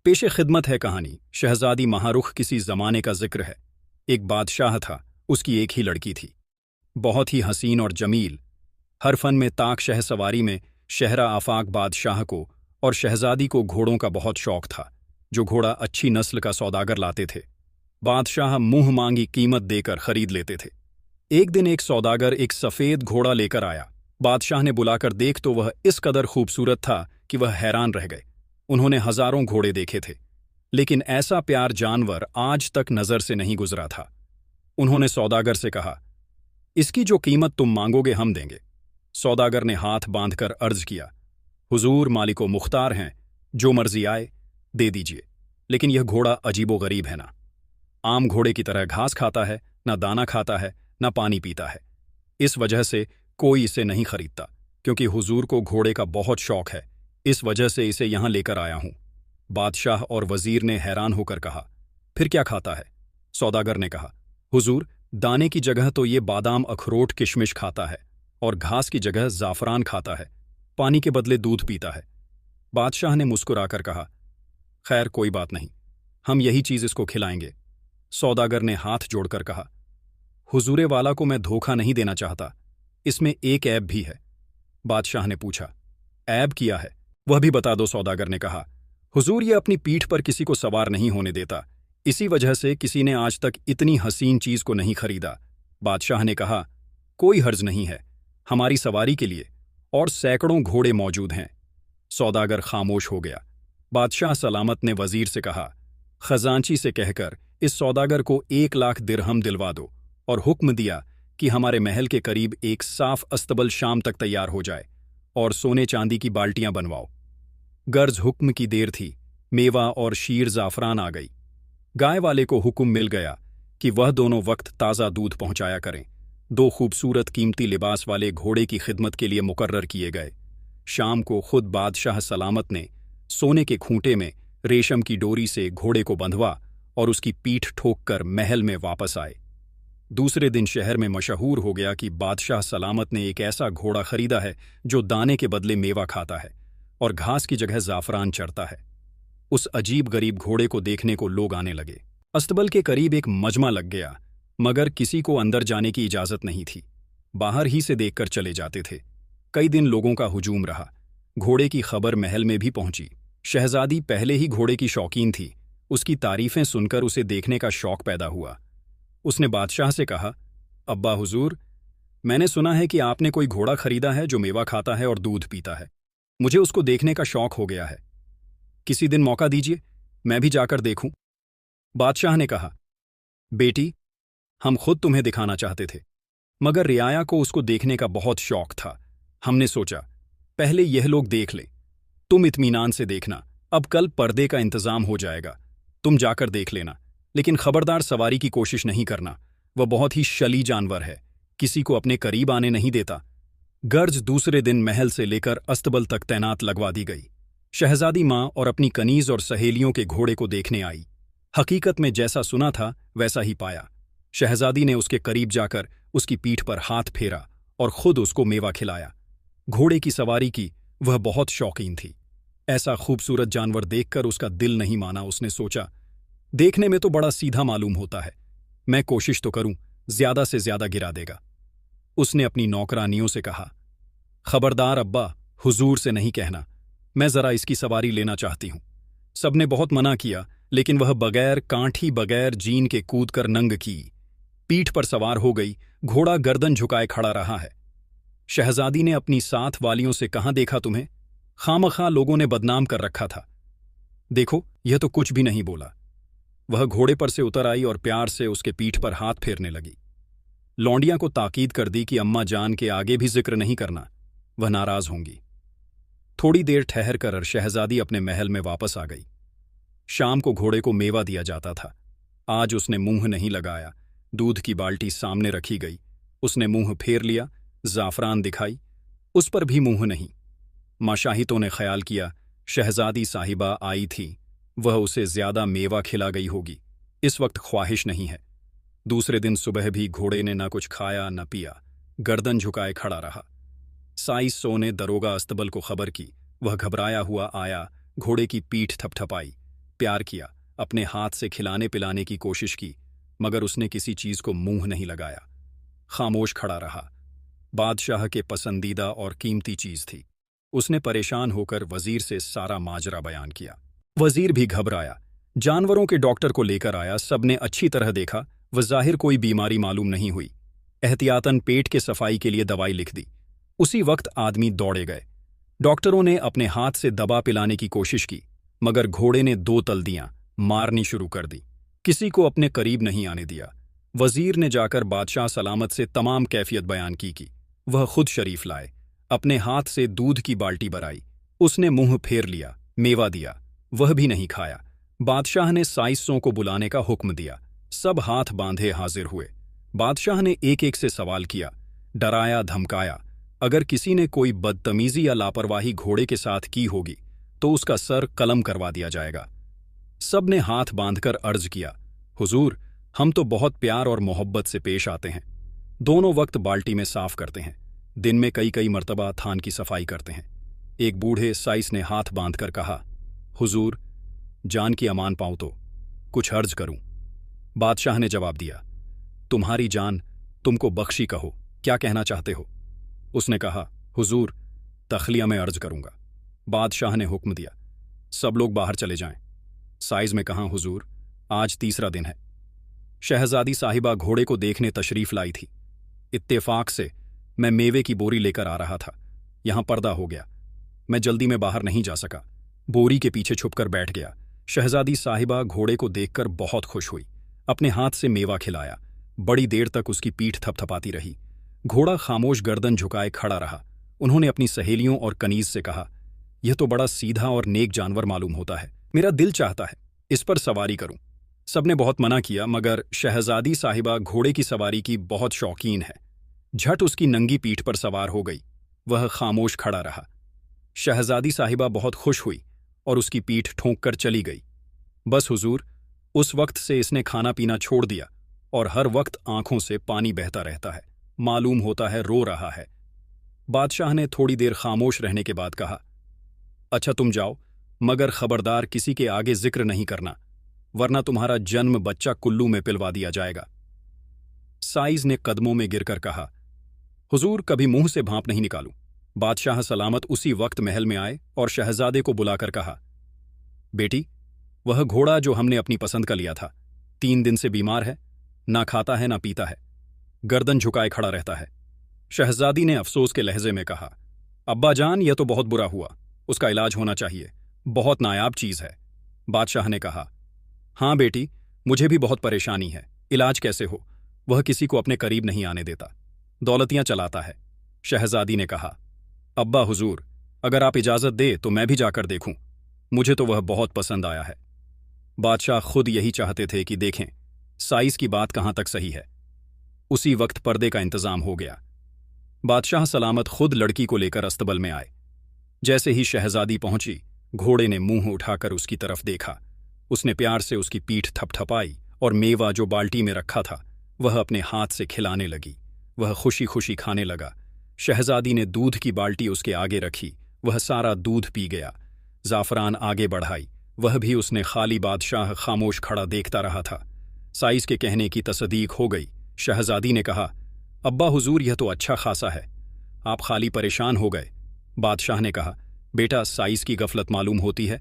पेशे खिदमत है कहानी। शहजादी महारुख किसी जमाने का जिक्र है। एक बादशाह था, उसकी एक ही लड़की थी, बहुत ही हसीन और जमील। हर फन में ताक शह सवारी में शहरा आफाक बादशाह को और शहजादी को घोड़ों का बहुत शौक था। जो घोड़ा अच्छी नस्ल का सौदागर लाते थे, बादशाह मुंह मांगी कीमत देकर खरीद लेते थे। एक दिन एक सौदागर एक सफ़ेद घोड़ा लेकर आया। बादशाह ने बुलाकर देख तो वह इस कदर खूबसूरत था कि वह हैरान रह गए। उन्होंने हजारों घोड़े देखे थे, लेकिन ऐसा प्यार जानवर आज तक नजर से नहीं गुजरा था। उन्होंने सौदागर से कहा, इसकी जो कीमत तुम मांगोगे हम देंगे। सौदागर ने हाथ बांधकर अर्ज किया, हुजूर मालिको मुख्तार हैं, जो मर्जी आए दे दीजिए, लेकिन यह घोड़ा अजीबो गरीब है ना। आम घोड़े की तरह घास खाता है, ना दाना खाता है, ना पानी पीता है। इस वजह से कोई इसे नहीं खरीदता, क्योंकि हुजूर को घोड़े का बहुत शौक है, इस वजह से इसे यहां लेकर आया हूं। बादशाह और वजीर ने हैरान होकर कहा, फिर क्या खाता है? सौदागर ने कहा, हुजूर दाने की जगह तो ये बादाम अखरोट किशमिश खाता है, और घास की जगह जाफरान खाता है, पानी के बदले दूध पीता है। बादशाह ने मुस्कुराकर कहा, खैर कोई बात नहीं, हम यही चीज इसको खिलाएंगे। सौदागर ने हाथ जोड़कर कहा, हुजूरे वाला को मैं धोखा नहीं देना चाहता, इसमें एक ऐब भी है। बादशाह ने पूछा, ऐब किया है? वह भी बता दो। सौदागर ने कहा, हुजूर ये अपनी पीठ पर किसी को सवार नहीं होने देता, इसी वजह से किसी ने आज तक इतनी हसीन चीज को नहीं खरीदा। बादशाह ने कहा, कोई हर्ज नहीं है, हमारी सवारी के लिए और सैकड़ों घोड़े मौजूद हैं। सौदागर खामोश हो गया। बादशाह सलामत ने वजीर से कहा, खजांची से कहकर इस सौदागर को 1 लाख दिरहम दिलवा दो, और हुक्म दिया कि हमारे महल के करीब एक साफ अस्तबल शाम तक तैयार हो जाए, और सोने चांदी की बाल्टियां बनवाओ। गर्ज हुक्म की देर थी, मेवा और शीर जाफरान आ गई। गाय वाले को हुक्म मिल गया कि वह दोनों वक्त ताज़ा दूध पहुंचाया करें। 2 खूबसूरत कीमती लिबास वाले घोड़े की खिदमत के लिए मुकर्रर किए गए। शाम को खुद बादशाह सलामत ने सोने के खूंटे में रेशम की डोरी से घोड़े को बंधवा और उसकी पीठ ठोककर महल में वापस आए। दूसरे दिन शहर में मशहूर हो गया कि बादशाह सलामत ने एक ऐसा घोड़ा खरीदा है जो दाने के बदले मेवा खाता है और घास की जगह जाफरान चरता है। उस अजीब गरीब घोड़े को देखने को लोग आने लगे। अस्तबल के करीब एक मजमा लग गया, मगर किसी को अंदर जाने की इजाजत नहीं थी, बाहर ही से देखकर चले जाते थे। कई दिन लोगों का हुजूम रहा। घोड़े की खबर महल में भी पहुंची। शहजादी पहले ही घोड़े की शौकीन थी, उसकी तारीफें सुनकर उसे देखने का शौक पैदा हुआ। उसने बादशाह से कहा, अब्बा हुजूर, मैंने सुना है कि आपने कोई घोड़ा खरीदा है जो मेवा खाता है और दूध पीता है। मुझे उसको देखने का शौक हो गया है, किसी दिन मौका दीजिए, मैं भी जाकर देखूं। बादशाह ने कहा, बेटी, हम खुद तुम्हें दिखाना चाहते थे, मगर रियाया को उसको देखने का बहुत शौक था। हमने सोचा पहले यह लोग देख लें, तुम इत्मीनान से देखना, अब कल पर्दे का इंतजाम हो जाएगा, तुम जाकर देख लेना, लेकिन खबरदार सवारी की कोशिश नहीं करना, वह बहुत ही शली जानवर है, किसी को अपने करीब आने नहीं देता। गर्ज दूसरे दिन महल से लेकर अस्तबल तक तैनात लगवा दी गई। शहजादी माँ और अपनी कनीज और सहेलियों के घोड़े को देखने आई। हकीकत में जैसा सुना था वैसा ही पाया। शहजादी ने उसके करीब जाकर उसकी पीठ पर हाथ फेरा और खुद उसको मेवा खिलाया। घोड़े की सवारी की वह बहुत शौकीन थी। ऐसा खूबसूरत जानवर देखकर उसका दिल नहीं माना। उसने सोचा, देखने में तो बड़ा सीधा मालूम होता है, मैं कोशिश तो करूं, ज्यादा से ज्यादा गिरा देगा। उसने अपनी नौकरानियों से कहा, खबरदार अब्बा, हुजूर से नहीं कहना, मैं जरा इसकी सवारी लेना चाहती हूं। सबने बहुत मना किया, लेकिन वह बगैर कांठी बगैर जीन के कूदकर नंग की पीठ पर सवार हो गई। घोड़ा गर्दन झुकाए खड़ा रहा है। शहजादी ने अपनी साथ वालियों से कहाँ देखा तुम्हें, खामखा लोगों ने बदनाम कर रखा था। देखो, यह तो कुछ भी नहीं बोला। वह घोड़े पर से उतर आई और प्यार से उसके पीठ पर हाथ फेरने लगी। लौंडिया को ताकीद कर दी कि अम्मा जान के आगे भी जिक्र नहीं करना, वह नाराज होंगी। थोड़ी देर ठहर कर शहजादी अपने महल में वापस आ गई। शाम को घोड़े को मेवा दिया जाता था। आज उसने मुंह नहीं लगाया। दूध की बाल्टी सामने रखी गई, उसने मुंह फेर लिया। जाफरान दिखाई, उस पर भी मुंह नहीं। माशाहितों ने ख्याल किया शहजादी साहिबा आई थी, वह उसे ज्यादा मेवा खिला गई होगी, इस वक्त ख्वाहिश नहीं है। दूसरे दिन सुबह भी घोड़े ने न कुछ खाया न पिया, गर्दन झुकाए खड़ा रहा। साइस सो ने दरोगा अस्तबल को खबर की। वह घबराया हुआ आया, घोड़े की पीठ थपथपाई। प्यार किया, अपने हाथ से खिलाने पिलाने की कोशिश की, मगर उसने किसी चीज को मुंह नहीं लगाया। खामोश खड़ा रहा। बादशाह के पसंदीदा और कीमती चीज थी। उसने परेशान होकर वजीर से सारा माजरा बयान किया। वजीर भी घबराया। जानवरों के डॉक्टर को लेकर आया, सबने अच्छी तरह देखा, वह जाहिर कोई बीमारी मालूम नहीं हुई। एहतियातन पेट के सफाई के लिए दवाई लिख दी। उसी वक्त आदमी दौड़े गए। डॉक्टरों ने अपने हाथ से दवा पिलाने की कोशिश की, मगर घोड़े ने दो तल्दियां मारनी शुरू कर दी। किसी को अपने करीब नहीं आने दिया। वजीर ने जाकर बादशाह सलामत से तमाम कैफियत बयान की। वह खुद शरीफ लाए, अपने हाथ से दूध की बाल्टी भराई। उसने मुंह फेर लिया, मेवा दिया, वह भी नहीं खाया। बादशाह ने साइसों को बुलाने का हुक्म दिया। सब हाथ बांधे हाजिर हुए। बादशाह ने एक एक से सवाल किया, डराया धमकाया। अगर किसी ने कोई बदतमीजी या लापरवाही घोड़े के साथ की होगी तो उसका सर कलम करवा दिया जाएगा। सब ने हाथ बांधकर अर्ज किया, हुजूर, हम तो बहुत प्यार और मोहब्बत से पेश आते हैं। दोनों वक्त बाल्टी में साफ करते हैं, दिन में कई कई मर्तबा थान की सफाई करते हैं। एक बूढ़े साइस ने हाथ बांधकर कहा, हुजूर, जान की अमान पाऊं तो कुछ अर्ज करूं। बादशाह ने जवाब दिया, तुम्हारी जान तुमको बख्शी कहो, क्या कहना चाहते हो? उसने कहा, हुजूर, तखलिया में अर्ज करूंगा। बादशाह ने हुक्म दिया, सब लोग बाहर चले जाएं। साइज में कहा, हुजूर, आज तीसरा दिन है। शहजादी साहिबा घोड़े को देखने तशरीफ लाई थी। इत्तेफाक से मैं मेवे की बोरी लेकर आ रहा था, यहां पर्दा हो गया। मैं जल्दी में बाहर नहीं जा सका, बोरी के पीछे छुपकर बैठ गया। शहजादी साहिबा घोड़े को देखकर बहुत खुश हुई, अपने हाथ से मेवा खिलाया। बड़ी देर तक उसकी पीठ थपथपाती रही। घोड़ा खामोश गर्दन झुकाए खड़ा रहा। उन्होंने अपनी सहेलियों और कनीज से कहा, यह तो बड़ा सीधा और नेक जानवर मालूम होता है, मेरा दिल चाहता है इस पर सवारी करूं। सबने बहुत मना किया, मगर शहजादी साहिबा घोड़े की सवारी की बहुत शौकीन है। झट उसकी नंगी पीठ पर सवार हो गई। वह खामोश खड़ा रहा। शहजादी साहिबा बहुत खुश हुई और उसकी पीठ ठोंक कर चली गई। बस हुजूर, उस वक्त से इसने खाना पीना छोड़ दिया और हर वक्त आंखों से पानी बहता रहता है, मालूम होता है रो रहा है। बादशाह ने थोड़ी देर खामोश रहने के बाद कहा, अच्छा तुम जाओ, मगर खबरदार किसी के आगे जिक्र नहीं करना, वरना तुम्हारा जन्म बच्चा कुल्लू में पिलवा दिया जाएगा। साइज ने कदमों में गिरकर कहा, हुजूर, कभी मुंह से भांप नहीं निकालूं। बादशाह सलामत उसी वक्त महल में आए और शहजादे को बुलाकर कहा, बेटी, वह घोड़ा जो हमने अपनी पसंद का लिया था 3 दिन से बीमार है, ना खाता है ना पीता है, गर्दन झुकाए खड़ा रहता है। शहजादी ने अफसोस के लहजे में कहा, अब्बा जान, यह तो बहुत बुरा हुआ, उसका इलाज होना चाहिए, बहुत नायाब चीज है। बादशाह ने कहा, हाँ बेटी, मुझे भी बहुत परेशानी है, इलाज कैसे हो? वह किसी को अपने करीब नहीं आने देता, दौलतियां चलाता है। शहजादी ने कहा, अब्बा हुजूर, अगर आप इजाजत दे तो मैं भी जाकर देखूं, मुझे तो वह बहुत पसंद आया है। बादशाह खुद यही चाहते थे कि देखें साइज की बात कहां तक सही है। उसी वक्त पर्दे का इंतजाम हो गया। बादशाह सलामत खुद लड़की को लेकर अस्तबल में आए। जैसे ही शहजादी पहुंची, घोड़े ने मुंह उठाकर उसकी तरफ देखा। उसने प्यार से उसकी पीठ थपथपाई और मेवा जो बाल्टी में रखा था वह अपने हाथ से खिलाने लगी। वह खुशी खुशी खाने लगा। शहजादी ने दूध की बाल्टी उसके आगे रखी, वह सारा दूध पी गया। जाफरान आगे बढ़ाई, वह भी उसने खाली। बादशाह खामोश खड़ा देखता रहा था। साइस के कहने की तसदीक हो गई। शहजादी ने कहा, अब्बा हुजूर, यह तो अच्छा खासा है, आप खाली परेशान हो गए। बादशाह ने कहा, बेटा, साइस की गफलत मालूम होती है।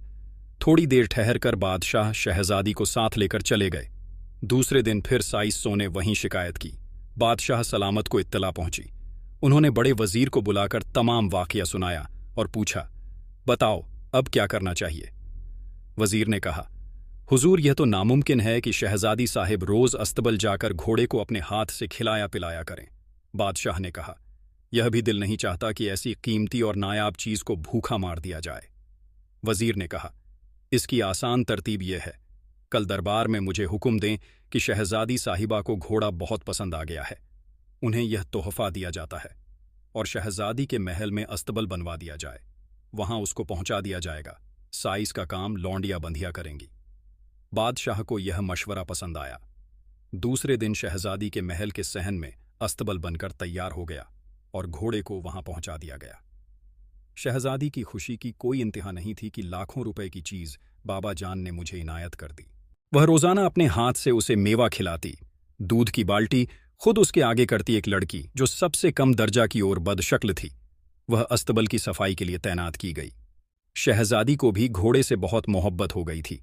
थोड़ी देर ठहरकर बादशाह शहजादी को साथ लेकर चले गए। दूसरे दिन फिर साइसों ने वहीं शिकायत की। बादशाह सलामत को इत्तला पहुंची। उन्होंने बड़े वजीर को बुलाकर तमाम वाकया सुनाया और पूछा, बताओ अब क्या करना चाहिए? वजीर ने कहा, हुजूर, यह तो नामुमकिन है कि शहजादी साहिब रोज अस्तबल जाकर घोड़े को अपने हाथ से खिलाया पिलाया करें। बादशाह ने कहा, यह भी दिल नहीं चाहता कि ऐसी कीमती और नायाब चीज को भूखा मार दिया जाए। वजीर ने कहा, इसकी आसान तरतीब यह है, कल दरबार में मुझे हुक्म दें कि शहजादी साहिबा को घोड़ा बहुत पसंद आ गया है, उन्हें यह तोहफा दिया जाता है और शहजादी के महल में अस्तबल बनवा दिया जाए, वहां उसको पहुंचा दिया जाएगा। साइस का काम लौंडिया बंधिया करेंगी। बादशाह को यह मशवरा पसंद आया। दूसरे दिन शहजादी के महल के सहन में अस्तबल बनकर तैयार हो गया और घोड़े को वहां पहुंचा दिया गया। शहजादी की खुशी की कोई इंतहा नहीं थी कि लाखों रुपए की चीज बाबा जान ने मुझे इनायत कर दी। वह रोजाना अपने हाथ से उसे मेवा खिलाती, दूध की बाल्टी खुद उसके आगे करती एक लड़की जो सबसे कम दर्जा की ओर बदशक्ल थी, वह अस्तबल की सफाई के लिए तैनात की गई। शहजादी को भी घोड़े से बहुत मोहब्बत हो गई थी।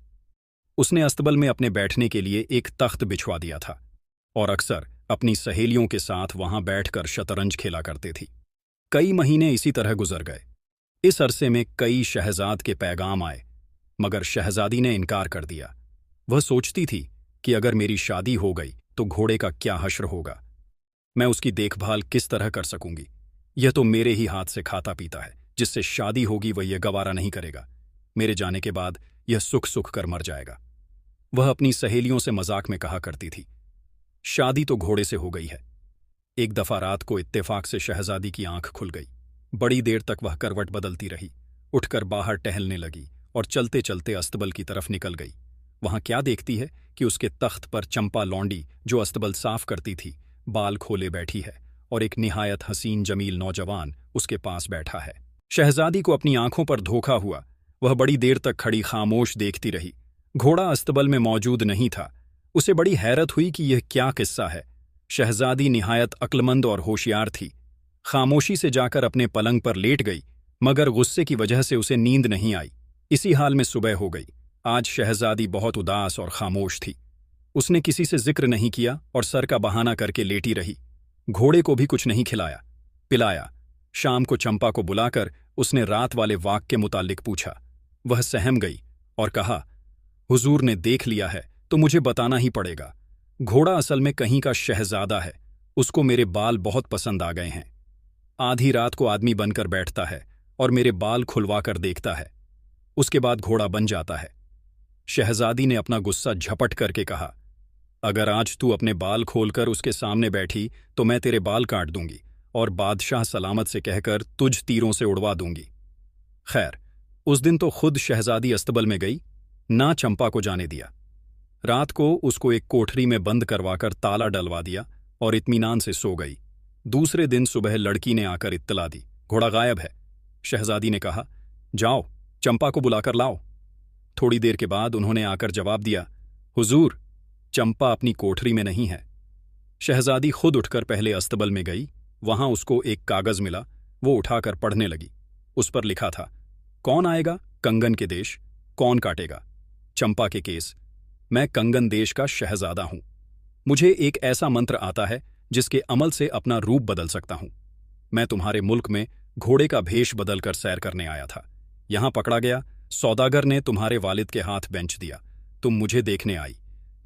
उसने अस्तबल में अपने बैठने के लिए एक तख्त बिछवा दिया था और अक्सर अपनी सहेलियों के साथ वहां बैठकर शतरंज खेला करते थी। कई महीने इसी तरह गुजर गए। इस अरसे में कई शहजाद के पैगाम आए, मगर शहजादी ने इनकार कर दिया। वह सोचती थी कि अगर मेरी शादी हो गई तो घोड़े का क्या हश्र होगा, मैं उसकी देखभाल किस तरह कर सकूंगी। यह तो मेरे ही हाथ से खाता पीता है, जिससे शादी होगी वह यह गवारा नहीं करेगा। मेरे जाने के बाद यह सुख सुख कर मर जाएगा। वह अपनी सहेलियों से मजाक में कहा करती थी, शादी तो घोड़े से हो गई है। एक दफा रात को इत्तेफाक से शहजादी की आंख खुल गई। बड़ी देर तक वह करवट बदलती रही, उठकर बाहर टहलने लगी और चलते चलते अस्तबल की तरफ निकल गई। वहां क्या देखती है कि उसके तख्त पर चंपा लौंडी, जो अस्तबल साफ करती थी, बाल खोले बैठी है और एक निहायत हसीन जमील नौजवान उसके पास बैठा है। शहजादी को अपनी आंखों पर धोखा हुआ। वह बड़ी देर तक खड़ी खामोश देखती रही। घोड़ा अस्तबल में मौजूद नहीं था। उसे बड़ी हैरत हुई कि यह क्या किस्सा है। शहजादी निहायत अक्लमंद और होशियार थी। खामोशी से जाकर अपने पलंग पर लेट गई, मगर गुस्से की वजह से उसे नींद नहीं आई। इसी हाल में सुबह हो गई। आज शहजादी बहुत उदास और खामोश थी। उसने किसी से जिक्र नहीं किया और सर का बहाना करके लेटी रही। घोड़े को भी कुछ नहीं खिलाया पिलाया। शाम को चंपा को बुलाकर उसने रात वाले वाक़ के मुतालिक पूछा। वह सहम गई और कहा, हुजूर ने देख लिया है तो मुझे बताना ही पड़ेगा। घोड़ा असल में कहीं का शहजादा है। उसको मेरे बाल बहुत पसंद आ गए हैं। आधी रात को आदमी बनकर बैठता है और मेरे बाल खुलवा कर देखता है। उसके बाद घोड़ा बन जाता है। शहजादी ने अपना गुस्सा झपट करके कहा, अगर आज तू अपने बाल खोलकर उसके सामने बैठी तो मैं तेरे बाल काट दूंगी और बादशाह सलामत से कहकर तुझ तीरों से उड़वा दूंगी। खैर, उस दिन तो खुद शहजादी अस्तबल में गई, ना चंपा को जाने दिया। रात को उसको एक कोठरी में बंद करवाकर ताला डलवा दिया और इत्मीनान से सो गई। दूसरे दिन सुबह लड़की ने आकर इत्तला दी, घोड़ा गायब है। शहजादी ने कहा, जाओ चंपा को बुलाकर लाओ। थोड़ी देर के बाद उन्होंने आकर जवाब दिया, हुजूर, चंपा अपनी कोठरी में नहीं है। शहजादी खुद उठकर पहले अस्तबल में गई। वहां उसको एक कागज मिला। वो उठाकर पढ़ने लगी। उस पर लिखा था, कौन आएगा कंगन के देश, कौन काटेगा चंपा के केस। मैं कंगन देश का शहजादा हूं। मुझे एक ऐसा मंत्र आता है जिसके अमल से अपना रूप बदल सकता हूं। मैं तुम्हारे मुल्क में घोड़े का भेष बदलकर सैर करने आया था। यहां पकड़ा गया। सौदागर ने तुम्हारे वालिद के हाथ बेंच दिया। तुम मुझे देखने आई।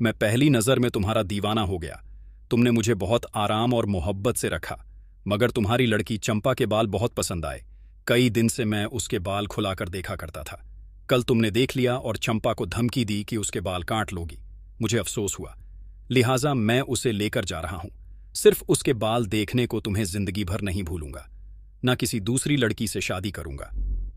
मैं पहली नज़र में तुम्हारा दीवाना हो गया। तुमने मुझे बहुत आराम और मोहब्बत से रखा, मगर तुम्हारी लड़की चंपा के बाल बहुत पसंद आए। कई दिन से मैं उसके बाल खुलाकर देखा करता था। कल तुमने देख लिया और चंपा को धमकी दी कि उसके बाल काट लोगी। मुझे अफसोस हुआ, लिहाजा मैं उसे लेकर जा रहा हूं। सिर्फ उसके बाल देखने को तुम्हें जिंदगी भर नहीं भूलूंगा। न किसी दूसरी लड़की से शादी करूंगा।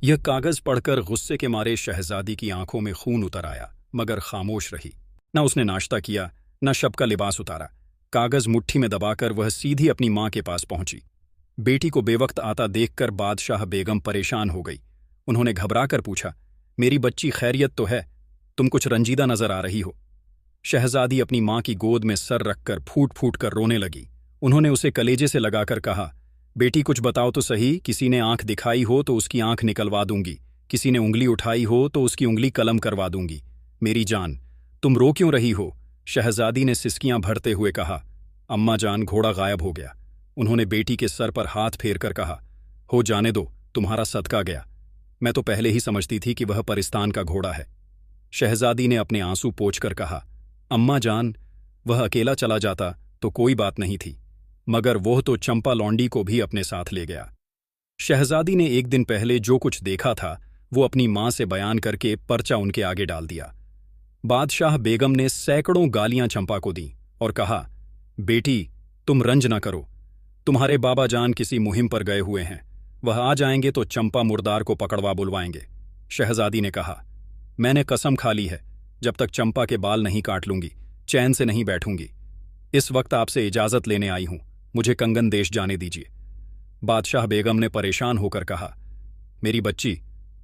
यह कागज पढ़कर गुस्से के मारे शहजादी की आंखों में खून उतर आया, मगर खामोश रही। न उसने नाश्ता किया, न शब का लिबास उतारा। कागज मुट्ठी में दबाकर वह सीधी अपनी मां के पास पहुंची। बेटी को बेवक्त आता देखकर बादशाह बेगम परेशान हो गई। उन्होंने घबराकर पूछा, मेरी बच्ची खैरियत तो है? तुम कुछ रंजीदा नजर आ रही हो। शहजादी अपनी मां की गोद में सर रखकर फूट फूट कर रोने लगी। उन्होंने उसे कलेजे से लगाकर कहा, बेटी कुछ बताओ तो सही। किसी ने आंख दिखाई हो तो उसकी आंख निकलवा दूंगी। किसी ने उंगली उठाई हो तो उसकी उंगली कलम करवा दूंगी। मेरी जान, तुम रो क्यों रही हो? शहजादी ने सिसकियां भरते हुए कहा, अम्मा जान, घोड़ा गायब हो गया। उन्होंने बेटी के सर पर हाथ फेर कर कहा, हो जाने दो, तुम्हारा सदका गया। मैं तो पहले ही समझती थी कि वह परिस्तान का घोड़ा है। शहजादी ने अपने आंसू पोंछकर कहा, अम्मा जान, वह अकेला चला जाता तो कोई बात नहीं थी, मगर वह तो चंपा लौंडी को भी अपने साथ ले गया। शहजादी ने एक दिन पहले जो कुछ देखा था वो अपनी मां से बयान करके पर्चा उनके आगे डाल दिया। बादशाह बेगम ने सैकड़ों गालियां चंपा को दी और कहा, बेटी तुम रंज न करो। तुम्हारे बाबा जान किसी मुहिम पर गए हुए हैं। वह आ जाएंगे तो चंपा मुर्दार को पकड़वा बुलवाएंगे। शहजादी ने कहा, मैंने कसम खा ली है, जब तक चंपा के बाल नहीं काट लूंगी चैन से नहीं बैठूंगी। इस वक्त आपसे इजाजत लेने आई हूं, मुझे कंगन देश जाने दीजिए। बादशाह बेगम ने परेशान होकर कहा, मेरी बच्ची,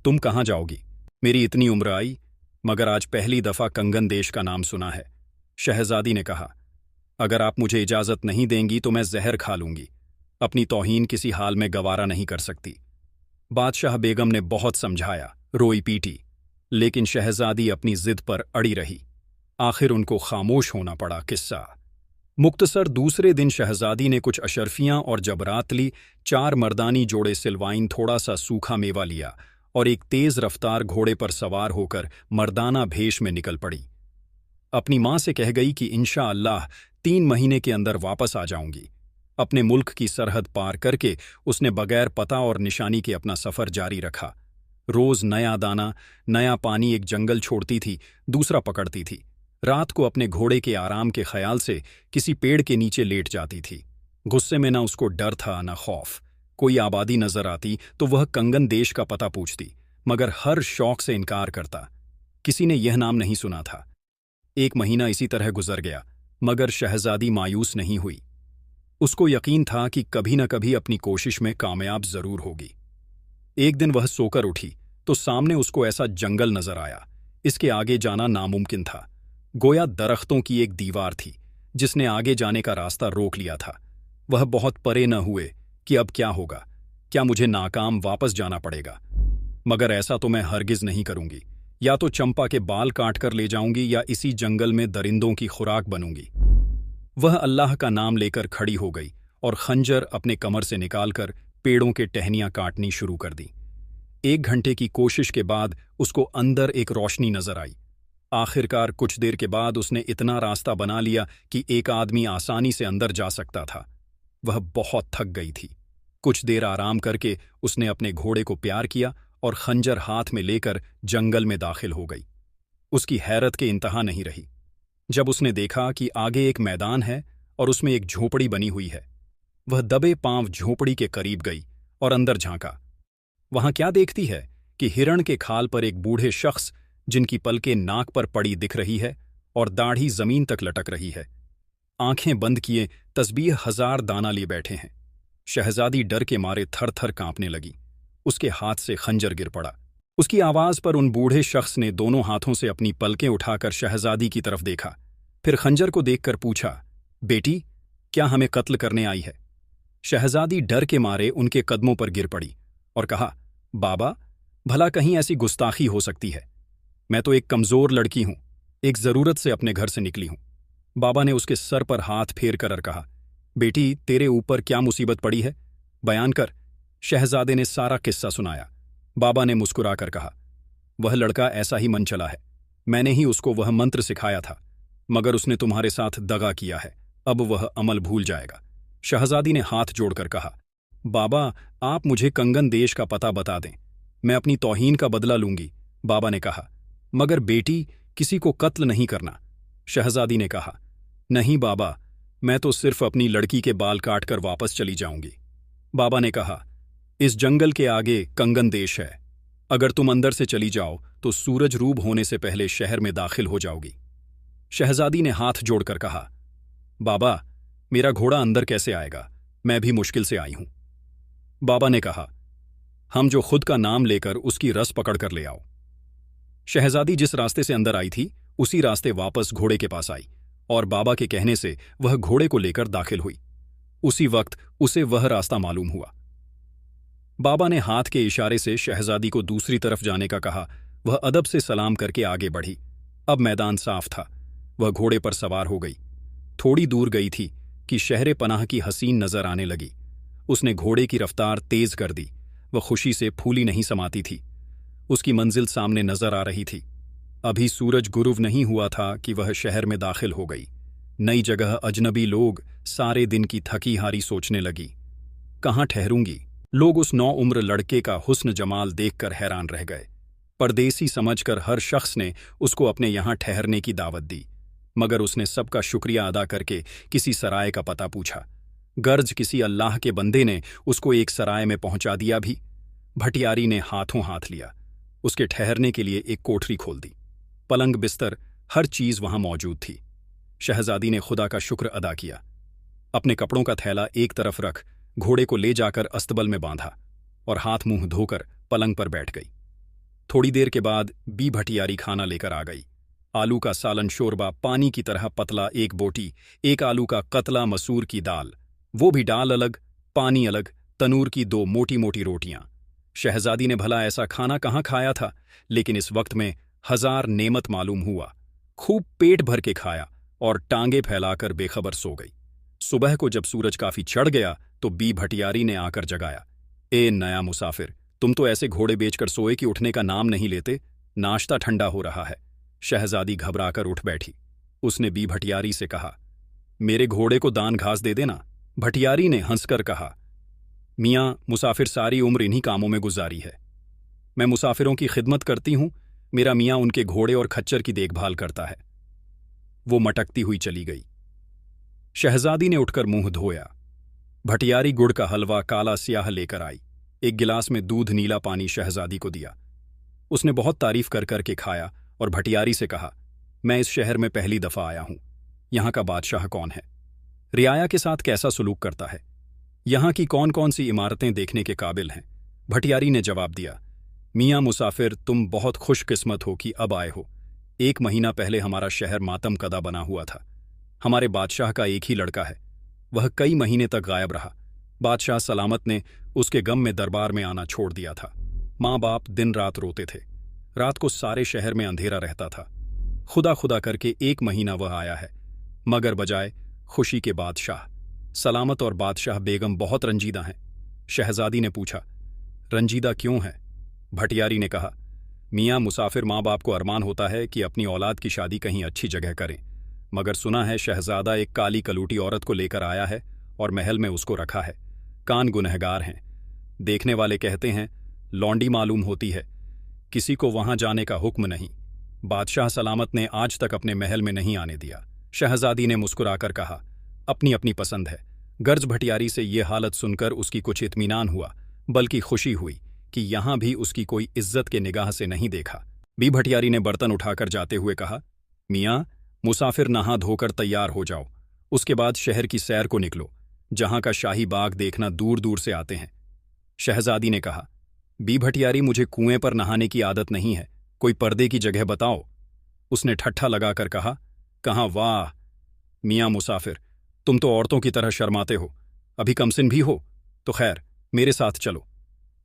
तुम कहाँ जाओगी? मेरी इतनी उम्र आई, मगर आज पहली दफा कंगन देश का नाम सुना है। शहजादी ने कहा, अगर आप मुझे इजाजत नहीं देंगी तो मैं जहर खा लूंगी। अपनी तौहीन किसी हाल में गवारा नहीं कर सकती। बादशाह बेगम ने बहुत समझाया, रोई पीटी, लेकिन शहजादी अपनी जिद पर अड़ी रही। आखिर उनको खामोश होना पड़ा। किस्सा मुख्तसर, दूसरे दिन शहजादी ने कुछ अशरफियां और जबरात ली, 4 मर्दानी जोड़े सिलवाइन, थोड़ा सा सूखा मेवा लिया और एक तेज रफ्तार घोड़े पर सवार होकर मर्दाना भेष में निकल पड़ी। अपनी मां से कह गई कि इंशा अल्लाह 3 महीने के अंदर वापस आ जाऊंगी। अपने मुल्क की सरहद पार करके उसने बगैर पता और निशानी के अपना सफर जारी रखा। रोज नया दाना, नया पानी, एक जंगल छोड़ती थी, दूसरा पकड़ती थी। रात को अपने घोड़े के आराम के ख्याल से किसी पेड़ के नीचे लेट जाती थी। गुस्से में न उसको डर था न खौफ। कोई आबादी नजर आती तो वह कंगन देश का पता पूछती, मगर हर शौक से इनकार करता। किसी ने यह नाम नहीं सुना था। 1 महीना इसी तरह गुजर गया, मगर शहजादी मायूस नहीं हुई। उसको यकीन था कि कभी न कभी अपनी कोशिश में कामयाब जरूर होगी। एक दिन वह सोकर उठी तो सामने उसको ऐसा जंगल नजर आया, इसके आगे जाना नामुमकिन था। गोया दरख्तों की एक दीवार थी जिसने आगे जाने का रास्ता रोक लिया था। वह बहुत परे न हुए कि अब क्या होगा, क्या मुझे नाकाम वापस जाना पड़ेगा? मगर ऐसा तो मैं हरगिज नहीं करूंगी। या तो चंपा के बाल काट कर ले जाऊंगी या इसी जंगल में दरिंदों की खुराक बनूंगी। वह अल्लाह का नाम लेकर खड़ी हो गई और खंजर अपने कमर से निकालकर पेड़ों के टहनियां काटनी शुरू कर दी। 1 घंटे की कोशिश के बाद उसको अंदर एक रोशनी नजर आई। आखिरकार कुछ देर के बाद उसने इतना रास्ता बना लिया कि एक आदमी आसानी से अंदर जा सकता था। वह बहुत थक गई थी। कुछ देर आराम करके उसने अपने घोड़े को प्यार किया और खंजर हाथ में लेकर जंगल में दाखिल हो गई। उसकी हैरत के इंतहा नहीं रही जब उसने देखा कि आगे एक मैदान है और उसमें एक झोपड़ी बनी हुई है। वह दबे पांव झोपड़ी के करीब गई और अंदर झांका। वहां क्या देखती है कि हिरण के खाल पर एक बूढ़े शख्स, जिनकी पलकें नाक पर पड़ी दिख रही है और दाढ़ी जमीन तक लटक रही है, आंखें बंद किए तस्बीह 1000 दाना लिए बैठे हैं। शहजादी डर के मारे थर थर कांपने लगी। उसके हाथ से खंजर गिर पड़ा। उसकी आवाज पर उन बूढ़े शख्स ने दोनों हाथों से अपनी पलकें उठाकर शहजादी की तरफ देखा, फिर खंजर को देखकर पूछा, बेटी, क्या हमें कत्ल करने आई है? शहजादी डर के मारे उनके कदमों पर गिर पड़ी और कहा, बाबा, भला कहीं ऐसी गुस्ताखी हो सकती है? मैं तो एक कमजोर लड़की हूं, एक जरूरत से अपने घर से निकली हूं। बाबा ने उसके सर पर हाथ फेर कर कहा, बेटी, तेरे ऊपर क्या मुसीबत पड़ी है? बयान कर। शहजादे ने सारा किस्सा सुनाया। बाबा ने मुस्कुराकर कहा, वह लड़का ऐसा ही मन चला है। मैंने ही उसको वह मंत्र सिखाया था, मगर उसने तुम्हारे साथ दगा किया है। अब वह अमल भूल जाएगा। शहजादी ने हाथ जोड़कर कहा, बाबा, आप मुझे कंगन देश का पता बता दें, मैं अपनी तौहीन का बदला लूंगी। बाबा ने कहा, मगर बेटी, किसी को कत्ल नहीं करना। शहजादी ने कहा, नहीं बाबा, मैं तो सिर्फ अपनी लड़की के बाल काटकर वापस चली जाऊंगी। बाबा ने कहा, इस जंगल के आगे कंगन देश है। अगर तुम अंदर से चली जाओ तो सूरज रूब होने से पहले शहर में दाखिल हो जाओगी। शहजादी ने हाथ जोड़कर कहा, बाबा, मेरा घोड़ा अंदर कैसे आएगा? मैं भी मुश्किल से आई हूं। बाबा ने कहा, हम जो खुद का नाम लेकर उसकी रस पकड़कर ले आओ। शहजादी जिस रास्ते से अंदर आई थी उसी रास्ते वापस घोड़े के पास आई और बाबा के कहने से वह घोड़े को लेकर दाखिल हुई। उसी वक्त उसे वह रास्ता मालूम हुआ। बाबा ने हाथ के इशारे से शहजादी को दूसरी तरफ जाने का कहा। वह अदब से सलाम करके आगे बढ़ी। अब मैदान साफ था। वह घोड़े पर सवार हो गई। थोड़ी दूर गई थी कि शहर पनाह की हसीन नजर आने लगी। उसने घोड़े की रफ्तार तेज कर दी। वह खुशी से फूली नहीं समाती थी। उसकी मंजिल सामने नजर आ रही थी। अभी सूरज गुरूब नहीं हुआ था कि वह शहर में दाखिल हो गई। नई जगह, अजनबी लोग, सारे दिन की थकी हारी सोचने लगी, कहाँ ठहरूंगी? लोग उस 9 उम्र लड़के का हुस्न जमाल देखकर हैरान रह गए। परदेसी समझकर हर शख्स ने उसको अपने यहां ठहरने की दावत दी, मगर उसने सबका शुक्रिया अदा करके किसी सराय का पता पूछा। गर्ज किसी अल्लाह के बंदे ने उसको एक सराय में पहुंचा दिया भी। भटियारी ने हाथों हाथ लिया। उसके ठहरने के लिए एक कोठरी खोल दी। पलंग, बिस्तर, हर चीज वहां मौजूद थी। शहजादी ने खुदा का शुक्र अदा किया। अपने कपड़ों का थैला एक तरफ रख घोड़े को ले जाकर अस्तबल में बांधा और हाथ मुंह धोकर पलंग पर बैठ गई। थोड़ी देर के बाद बी भटियारी खाना लेकर आ गई। आलू का सालन शोरबा पानी की तरह पतला, एक बोटी, एक आलू का कतला, मसूर की दाल, वो भी दाल अलग पानी अलग, तनूर की 2 मोटी मोटी रोटियां। शहजादी ने भला ऐसा खाना कहाँ खाया था, लेकिन इस वक्त में 1000 नेमत मालूम हुआ। खूब पेट भर के खाया और टांगे फैलाकर बेखबर सो गई। सुबह को जब सूरज काफी चढ़ गया तो बी भटियारी ने आकर जगाया। ए नया मुसाफिर, तुम तो ऐसे घोड़े बेचकर सोए कि उठने का नाम नहीं लेते। नाश्ता ठंडा हो रहा है। शहजादी घबराकर उठ बैठी। उसने बी भटियारी से कहा, मेरे घोड़े को दान घास दे देना। भटियारी ने हंसकर कहा, मियाँ, मुसाफिर सारी उम्र इन्हीं कामों में गुजारी है। मैं मुसाफिरों की खिदमत करती हूं, मेरा मियाँ उनके घोड़े और खच्चर की देखभाल करता है। वो मटकती हुई चली गई। शहजादी ने उठकर मुंह धोया। भटियारी गुड़ का हलवा काला स्याह लेकर आई। एक गिलास में दूध नीला पानी शहजादी को दिया। उसने बहुत तारीफ कर करके खाया और भटियारी से कहा, मैं इस शहर में पहली दफा आया हूं। यहां का बादशाह कौन है? रियाया के साथ कैसा सुलूक करता है? यहां की कौन कौन सी इमारतें देखने के काबिल हैं? भटियारी ने जवाब दिया, मियाँ मुसाफिर, तुम बहुत खुशकिस्मत हो कि अब आए हो। 1 महीना पहले हमारा शहर मातम कदा बना हुआ था। हमारे बादशाह का एक ही लड़का है। वह कई महीने तक गायब रहा। बादशाह सलामत ने उसके गम में दरबार में आना छोड़ दिया था। माँ बाप दिन रात रोते थे। रात को सारे शहर में अंधेरा रहता था। खुदा खुदा करके 1 महीना वह आया है, मगर बजाय खुशी के बादशाह सलामत और बादशाह बेगम बहुत रंजीदा हैं। शहजादी ने पूछा, रंजीदा क्यों है? भटियारी ने कहा, मियाँ मुसाफिर, माँ बाप को अरमान होता है कि अपनी औलाद की शादी कहीं अच्छी जगह करें, मगर सुना है शहजादा एक काली कलूटी औरत को लेकर आया है और महल में उसको रखा है। कान गुनहगार हैं। देखने वाले कहते हैं लौंडी मालूम होती है। किसी को वहां जाने का हुक्म नहीं। बादशाह सलामत ने आज तक अपने महल में नहीं आने दिया। शहजादी ने मुस्कुराकर कहा, अपनी अपनी पसंद है। गर्ज भटियारी से ये हालत सुनकर उसकी कुछ इत्मीनान हुआ, बल्कि खुशी हुई कि यहां भी उसकी कोई इज्जत के निगाह से नहीं देखा। बी भटियारी ने बर्तन उठाकर जाते हुए कहा, मियाँ मुसाफिर, नहा धोकर तैयार हो जाओ। उसके बाद शहर की सैर को निकलो। जहां का शाही बाग देखना दूर दूर से आते हैं। शहजादी ने कहा, बी भटियारी, मुझे कुएं पर नहाने की आदत नहीं है, कोई पर्दे की जगह बताओ। उसने ठट्ठा लगाकर कहा, कहाँ वाह मियाँ मुसाफिर, तुम तो औरतों की तरह शर्माते हो। अभी कमसिन भी हो तो खैर मेरे साथ चलो।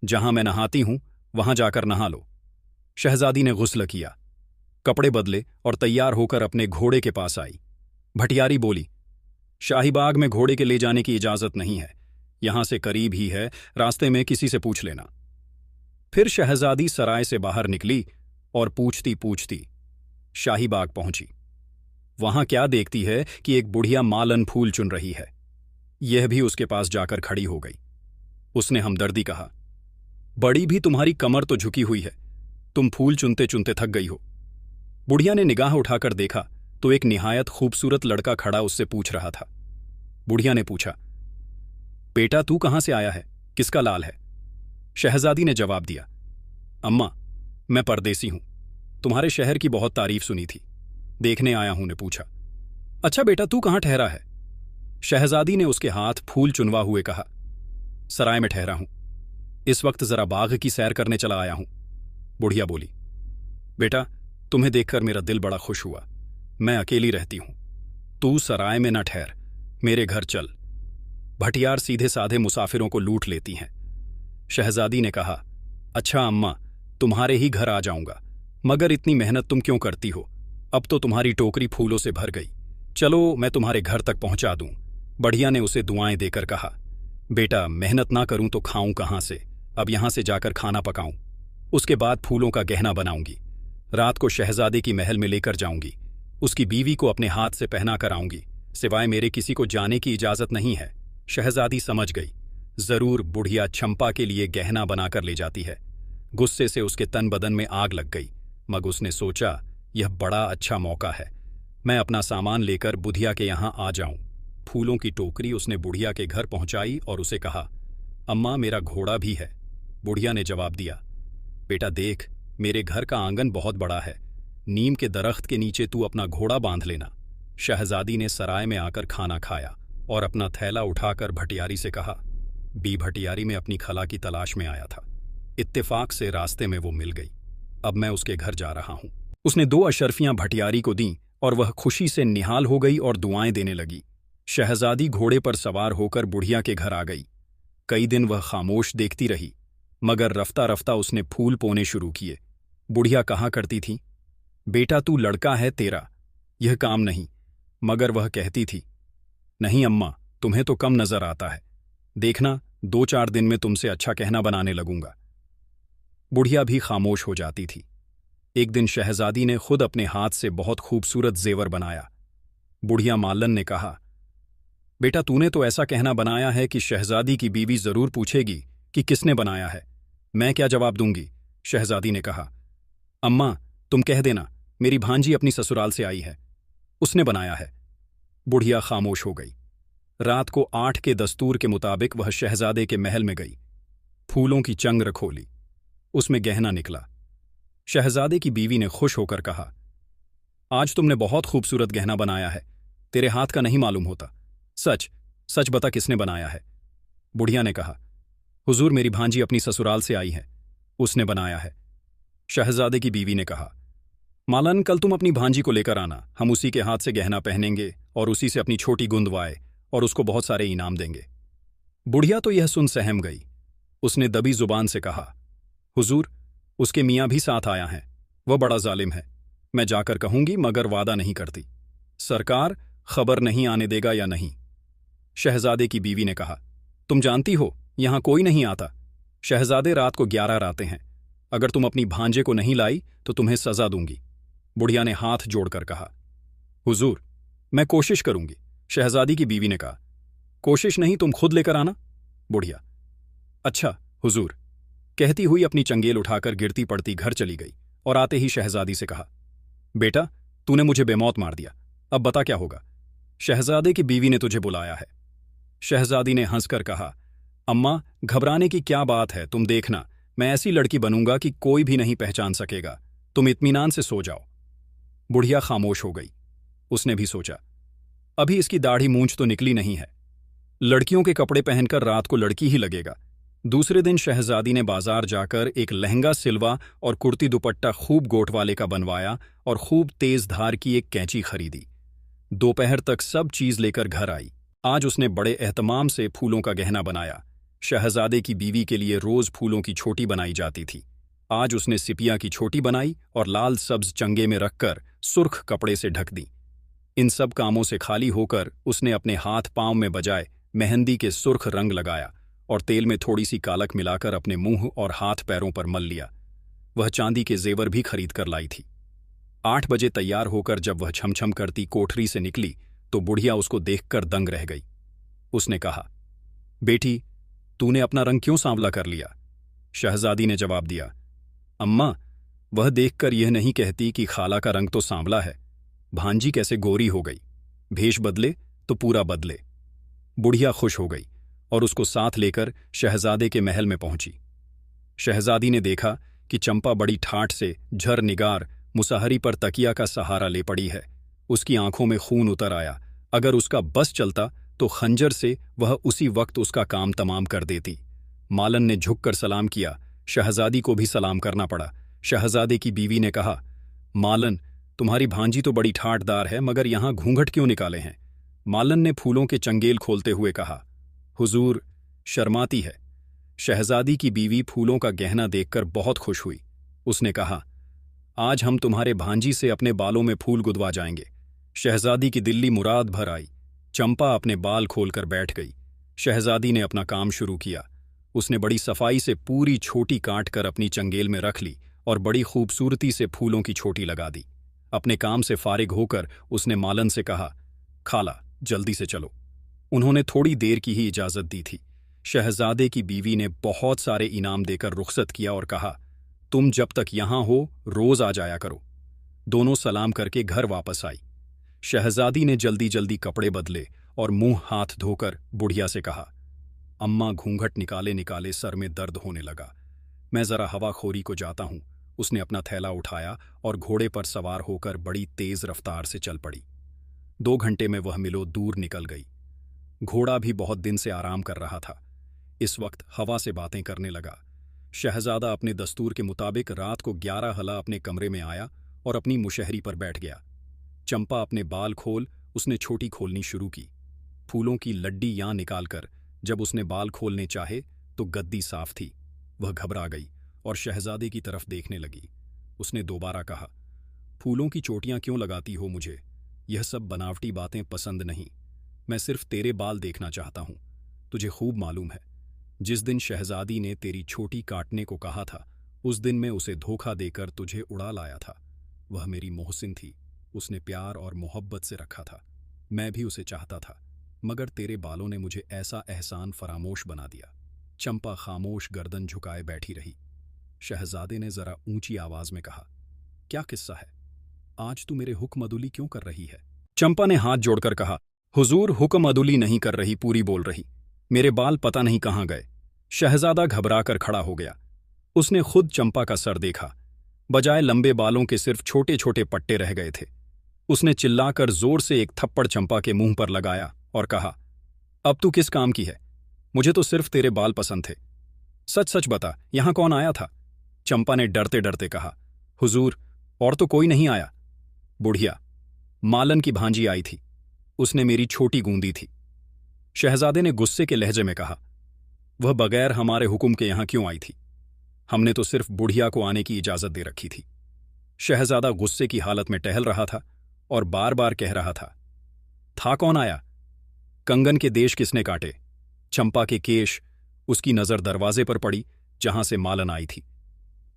जहां मैं नहाती हूं वहां जाकर नहा लो। शहजादी ने गुस्ल किया, कपड़े बदले और तैयार होकर अपने घोड़े के पास आई। भटियारी बोली, शाहीबाग में घोड़े के ले जाने की इजाजत नहीं है। यहां से करीब ही है, रास्ते में किसी से पूछ लेना। फिर शहजादी सराय से बाहर निकली और पूछती पूछती शाहीबाग पहुंची। वहां क्या देखती है कि एक बुढ़िया मालन फूल चुन रही है। यह भी उसके पास जाकर खड़ी हो गई। उसने हमदर्दी कहा, बड़ी भी तुम्हारी कमर तो झुकी हुई है, तुम फूल चुनते चुनते थक गई हो। बुढ़िया ने निगाह उठाकर देखा तो एक निहायत खूबसूरत लड़का खड़ा उससे पूछ रहा था। बुढ़िया ने पूछा, बेटा तू कहां से आया है, किसका लाल है? शहजादी ने जवाब दिया, अम्मा मैं परदेसी हूं, तुम्हारे शहर की बहुत तारीफ सुनी थी, देखने आया हूं। ने पूछा, अच्छा बेटा तू कहां ठहरा है? शहजादी ने उसके हाथ फूल चुनवा हुए कहा, सराय में ठहरा हूं, इस वक्त जरा बाग की सैर करने चला आया हूं। बुढ़िया बोली, बेटा तुम्हें देखकर मेरा दिल बड़ा खुश हुआ। मैं अकेली रहती हूं, तू सराय में न ठहर, मेरे घर चल। भटियार सीधे साधे मुसाफिरों को लूट लेती हैं। शहजादी ने कहा, अच्छा अम्मा, तुम्हारे ही घर आ जाऊंगा, मगर इतनी मेहनत तुम क्यों करती हो? अब तो तुम्हारी टोकरी फूलों से भर गई, चलो मैं तुम्हारे घर तक पहुंचा दूं। बढ़िया ने उसे दुआएं देकर कहा, बेटा मेहनत ना करूं तो खाऊं कहां से? अब यहां से जाकर खाना पकाऊं, उसके बाद फूलों का गहना बनाऊंगी, रात को शहजादे की महल में लेकर जाऊंगी, उसकी बीवी को अपने हाथ से पहना कर आऊंगी, सिवाय मेरे किसी को जाने की इजाजत नहीं है। शहजादी समझ गई, जरूर बुढ़िया चंपा के लिए गहना बनाकर ले जाती है। गुस्से से उसके तन बदन में आग लग गई, मगर उसने सोचा यह बड़ा अच्छा मौका है, मैं अपना सामान लेकर बुढ़िया के यहां आ जाऊं। फूलों की टोकरी उसने बुढ़िया के घर पहुंचाई और उसे कहा, अम्मा मेरा घोड़ा भी है। बुढ़िया ने जवाब दिया, बेटा देख मेरे घर का आंगन बहुत बड़ा है, नीम के दरख्त के नीचे तू अपना घोड़ा बांध लेना। शहजादी ने सराय में आकर खाना खाया और अपना थैला उठाकर भटियारी से कहा, बी भटियारी में अपनी खला की तलाश में आया था। इत्तेफाक से रास्ते में वो मिल गई। अब मैं उसके घर जा रहा हूं। उसने 2 अशर्फियां भटियारी को दीं और वह खुशी से निहाल हो गई और दुआएं देने लगी। शहजादी घोड़े पर सवार होकर बुढ़िया के घर आ गई। कई दिन वह खामोश देखती रही, मगर रफ्ता रफ्ता उसने फूल पोने शुरू किए। बुढ़िया कहा करती थी, बेटा तू लड़का है तेरा, यह काम नहीं। मगर वह कहती थी, नहीं अम्मा, तुम्हें तो कम नजर आता है, देखना 2-4 दिन में तुमसे अच्छा कहना बनाने लगूंगा। बुढ़िया भी खामोश हो जाती थी। एक दिन शहजादी ने खुद अपने हाथ से बहुत खूबसूरत जेवर बनाया। बुढ़िया मालन ने कहा, बेटा तूने तो ऐसा कहना बनाया है कि शहजादी की बीवी जरूर पूछेगी कि किसने बनाया है। मैं क्या जवाब दूंगी? शहजादी ने कहा, अम्मा तुम कह देना मेरी भांजी अपनी ससुराल से आई है, उसने बनाया है। बुढ़िया खामोश हो गई। रात को 8 के दस्तूर के मुताबिक वह शहजादे के महल में गई। फूलों की चंग्र खोली, उसमें गहना निकला। शहजादे की बीवी ने खुश होकर कहा, आज तुमने बहुत खूबसूरत गहना बनाया है, तेरे हाथ का नहीं मालूम होता। सच सच बता किसने बनाया है? बुढ़िया ने कहा, हुजूर मेरी भांजी अपनी ससुराल से आई है, उसने बनाया है। शहजादे की बीवी ने कहा, मालन कल तुम अपनी भांजी को लेकर आना, हम उसी के हाथ से गहना पहनेंगे और उसी से अपनी छोटी गुंदवाए और उसको बहुत सारे इनाम देंगे। बुढ़िया तो यह सुन सहम गई। उसने दबी जुबान से कहा, हुजूर उसके मियाँ भी साथ आया हैं, वह बड़ा जालिम है, मैं जाकर कहूंगी मगर वादा नहीं करती। सरकार खबर नहीं आने देगा या नहीं? शहजादे की बीवी ने कहा, तुम जानती हो यहां कोई नहीं आता। शहजादे रात को 11 रातें हैं, अगर तुम अपनी भांजे को नहीं लाई तो तुम्हें सजा दूंगी। बुढ़िया ने हाथ जोड़कर कहा, हुजूर मैं कोशिश करूंगी। शहजादी की बीवी ने कहा, कोशिश नहीं तुम खुद लेकर आना। बुढ़िया, अच्छा हुजूर, कहती हुई अपनी चंगेल उठाकर गिरती पड़ती घर चली गई और आते ही शहजादी से कहा, बेटा तूने मुझे बेमौत मार दिया, अब बता क्या होगा? शहजादे की बीवी ने तुझे बुलाया है। शहजादी ने हंसकर कहा, अम्मा घबराने की क्या बात है, तुम देखना मैं ऐसी लड़की बनूंगा कि कोई भी नहीं पहचान सकेगा, तुम इत्मीनान से सो जाओ। बुढ़िया खामोश हो गई। उसने भी सोचा, अभी इसकी दाढ़ी मूंछ तो निकली नहीं है, लड़कियों के कपड़े पहनकर रात को लड़की ही लगेगा। दूसरे दिन शहजादी ने बाजार जाकर एक लहंगा सिलवा और कुर्ती दुपट्टा खूब गोट वाले का बनवाया और खूब तेज धार की एक कैंची खरीदी। दोपहर तक सब चीज लेकर घर आई। आज उसने बड़े एहतमाम से फूलों का गहना बनाया। शहजादे की बीवी के लिए रोज फूलों की छोटी बनाई जाती थी। आज उसने सिपिया की छोटी बनाई और लाल सब्ज चंगे में रखकर सुर्ख कपड़े से ढक दी। इन सब कामों से खाली होकर उसने अपने हाथ पांव में बजाय मेहंदी के सुर्ख रंग लगाया और तेल में थोड़ी सी कालक मिलाकर अपने मुंह और हाथ पैरों पर मल लिया। वह चांदी के जेवर भी खरीद कर लाई थी। 8 बजे तैयार होकर जब वह छमछम करती कोठरी से निकली तो बुढ़िया उसको देखकर दंग रह गई। उसने कहा, बेटी तूने अपना रंग क्यों सांवला कर लिया? शहजादी ने जवाब दिया, अम्मा वह देखकर यह नहीं कहती कि खाला का रंग तो सांवला है, भांजी कैसे गोरी हो गई, भेष बदले तो पूरा बदले। बुढ़िया खुश हो गई और उसको साथ लेकर शहजादे के महल में पहुंची। शहजादी ने देखा कि चंपा बड़ी ठाठ से झर निगार मुसाहरी पर तकिया का सहारा ले पड़ी है। उसकी आंखों में खून उतर आया। अगर उसका बस चलता तो खंजर से वह उसी वक्त उसका काम तमाम कर देती। मालन ने झुककर सलाम किया। शहजादी को भी सलाम करना पड़ा। शहजादे की बीवी ने कहा, मालन तुम्हारी भांजी तो बड़ी ठाठदार है, मगर यहां घूंघट क्यों निकाले हैं? मालन ने फूलों के चंगेल खोलते हुए कहा, हुजूर शर्माती है। शहजादी की बीवी फूलों का गहना देखकर बहुत खुश हुई। उसने कहा, आज हम तुम्हारे भांजी से अपने बालों में फूल गुदवा जाएंगे। शहजादी की दिल्ली मुराद भर आई। चंपा अपने बाल खोलकर बैठ गई। शहजादी ने अपना काम शुरू किया। उसने बड़ी सफाई से पूरी छोटी काट कर अपनी चंगेल में रख ली और बड़ी खूबसूरती से फूलों की छोटी लगा दी। अपने काम से फारिग होकर उसने मालन से कहा, खाला जल्दी से चलो। उन्होंने थोड़ी देर की ही इजाजत दी थी। शहजादे की बीवी ने बहुत सारे इनाम देकर रुखसत किया और कहा, तुम जब तक यहां हो रोज आ जाया करो। दोनों सलाम करके घर वापस आई। शहजादी ने जल्दी जल्दी कपड़े बदले और मुंह हाथ धोकर बुढ़िया से कहा, अम्मा घूंघट निकाले निकाले सर में दर्द होने लगा, मैं जरा हवाखोरी को जाता हूं। उसने अपना थैला उठाया और घोड़े पर सवार होकर बड़ी तेज रफ्तार से चल पड़ी। 2 घंटे में वह मिलो दूर निकल गई। घोड़ा भी बहुत दिन से आराम कर रहा था। इस वक्त हवा से बातें करने लगा। शहजादा अपने दस्तूर के मुताबिक रात को 11 हला अपने कमरे में आया और अपनी मुशहरी पर बैठ गया। चंपा अपने बाल खोल उसने छोटी खोलनी शुरू की। फूलों की लड्डी यां निकालकर जब उसने बाल खोलने चाहे तो गद्दी साफ थी। वह घबरा गई और शहजादे की तरफ देखने लगी। उसने दोबारा कहा, फूलों की चोटियां क्यों लगाती हो मुझे? यह सब बनावटी बातें पसंद नहीं। मैं सिर्फ तेरे बाल देखना चाहता हूं। तुझे खूब मालूम है, जिस दिन शहजादी ने तेरी छोटी काटने को कहा था उस दिन मैं उसे धोखा देकर तुझे उड़ा लाया था। वह मेरी मोहसिन थी, उसने प्यार और मोहब्बत से रखा था। मैं भी उसे चाहता था, मगर तेरे बालों ने मुझे ऐसा एहसान फरामोश बना दिया। चंपा खामोश गर्दन झुकाए बैठी रही। शहजादे ने जरा ऊंची आवाज में कहा, क्या किस्सा है? आज तू मेरे हुक्म अदुली क्यों कर रही है? चंपा ने हाथ जोड़कर कहा, हुजूर हुक्म अदुली नहीं कर रही, पूरी बोल रही। मेरे बाल पता नहीं कहाँ गए। शहजादा घबराकर खड़ा हो गया। उसने खुद चंपा का सर देखा। बजाय लंबे बालों के सिर्फ छोटे छोटे पट्टे रह गए थे। उसने चिल्लाकर जोर से एक थप्पड़ चंपा के मुंह पर लगाया और कहा, अब तू किस काम की है? मुझे तो सिर्फ तेरे बाल पसंद थे। सच सच बता, यहां कौन आया था? चंपा ने डरते डरते कहा, हुजूर, और तो कोई नहीं आया। बुढ़िया, मालन की भांजी आई थी। उसने मेरी छोटी गूंदी थी। शहजादे ने गुस्से के लहजे में कहा, वह बगैर हमारे हुक्म के यहां क्यों आई थी? हमने तो सिर्फ बुढ़िया को आने की इजाजत दे रखी थी। शहजादा गुस्से की हालत में टहल रहा था और बार बार कह रहा था कौन आया? कंगन के देश किसने काटे? चंपा के केश। उसकी नजर दरवाजे पर पड़ी जहां से मालन आई थी।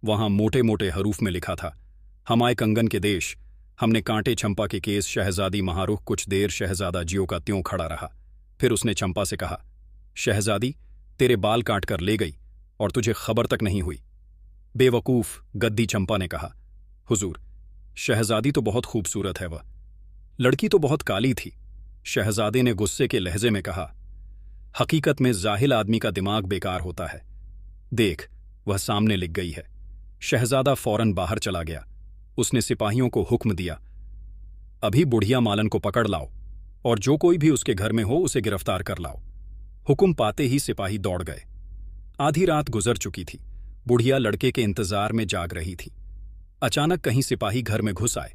वहां मोटे मोटे हरूफ में लिखा था, हमारे कंगन के देश। हमने कांटे चंपा के केस। शहजादी महारुख कुछ देर शहजादा ज्यों का त्यों खड़ा रहा। फिर उसने चंपा से कहा, शहजादी, तेरे बाल काट कर ले गई और तुझे खबर तक नहीं हुई। बेवकूफ, गद्दी चंपा ने कहा, हुजूर, शहजादी तो बहुत खूबसूरत है, वह लड़की तो बहुत काली थी। शहजादे ने गुस्से के लहजे में कहा, हकीकत में जाहिल आदमी का दिमाग बेकार होता है। देख, वह सामने लिख गई है। शहजादा फौरन बाहर चला गया। उसने सिपाहियों को हुक्म दिया, अभी बुढ़िया मालन को पकड़ लाओ और जो कोई भी उसके घर में हो उसे गिरफ्तार कर लाओ। हुक्म पाते ही सिपाही दौड़ गए। आधी रात गुजर चुकी थी। बुढ़िया लड़के के इंतजार में जाग रही थी। अचानक कहीं सिपाही घर में घुस आए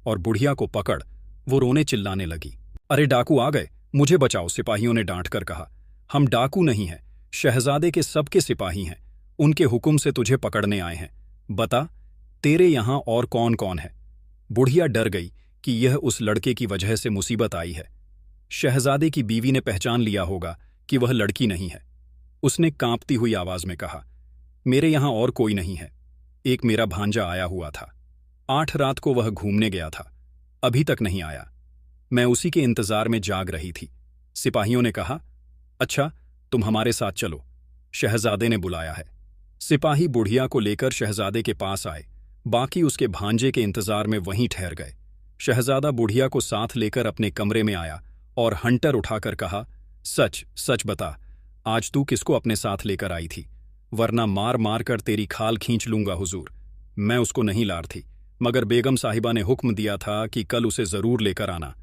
और बुढ़िया को पकड़ वो रोने चिल्लाने लगी। अरे डाकू आ गए, मुझे बचाओ, सिपाहियों ने डांट कर कहा। हम डाकू नहीं हैं, शहजादे के सबके सिपाही हैं। उनके हुक्म से तुझे पकड़ने आए हैं। बता, तेरे यहां और कौन कौन है? बुढ़िया डर गई कि यह उस लड़के की वजह से मुसीबत आई है। शहजादे की बीवी ने पहचान लिया होगा कि वह लड़की नहीं है। उसने कांपती हुई आवाज में कहा, मेरे यहां और कोई नहीं है। एक मेरा भांजा आया हुआ था। 8 रात को वह घूमने गया था, अभी तक नहीं आया। मैं उसी के इंतजार में जाग रही थी। सिपाहियों ने कहा, अच्छा, तुम हमारे साथ चलो, शहजादे ने बुलाया है। सिपाही बुढ़िया को लेकर शहजादे के पास आए। बाकी उसके भांजे के इंतजार में वहीं ठहर गए। शहजादा बुढ़िया को साथ लेकर अपने कमरे में आया और हंटर उठाकर कहा, सच सच बता, आज तू किसको अपने साथ लेकर आई थी? वरना मार मार कर तेरी खाल खींच लूंगा। हुजूर, मैं उसको नहीं लार थी, मगर बेगम साहिबा ने हुक्म दिया था कि कल उसे जरूर लेकर आना।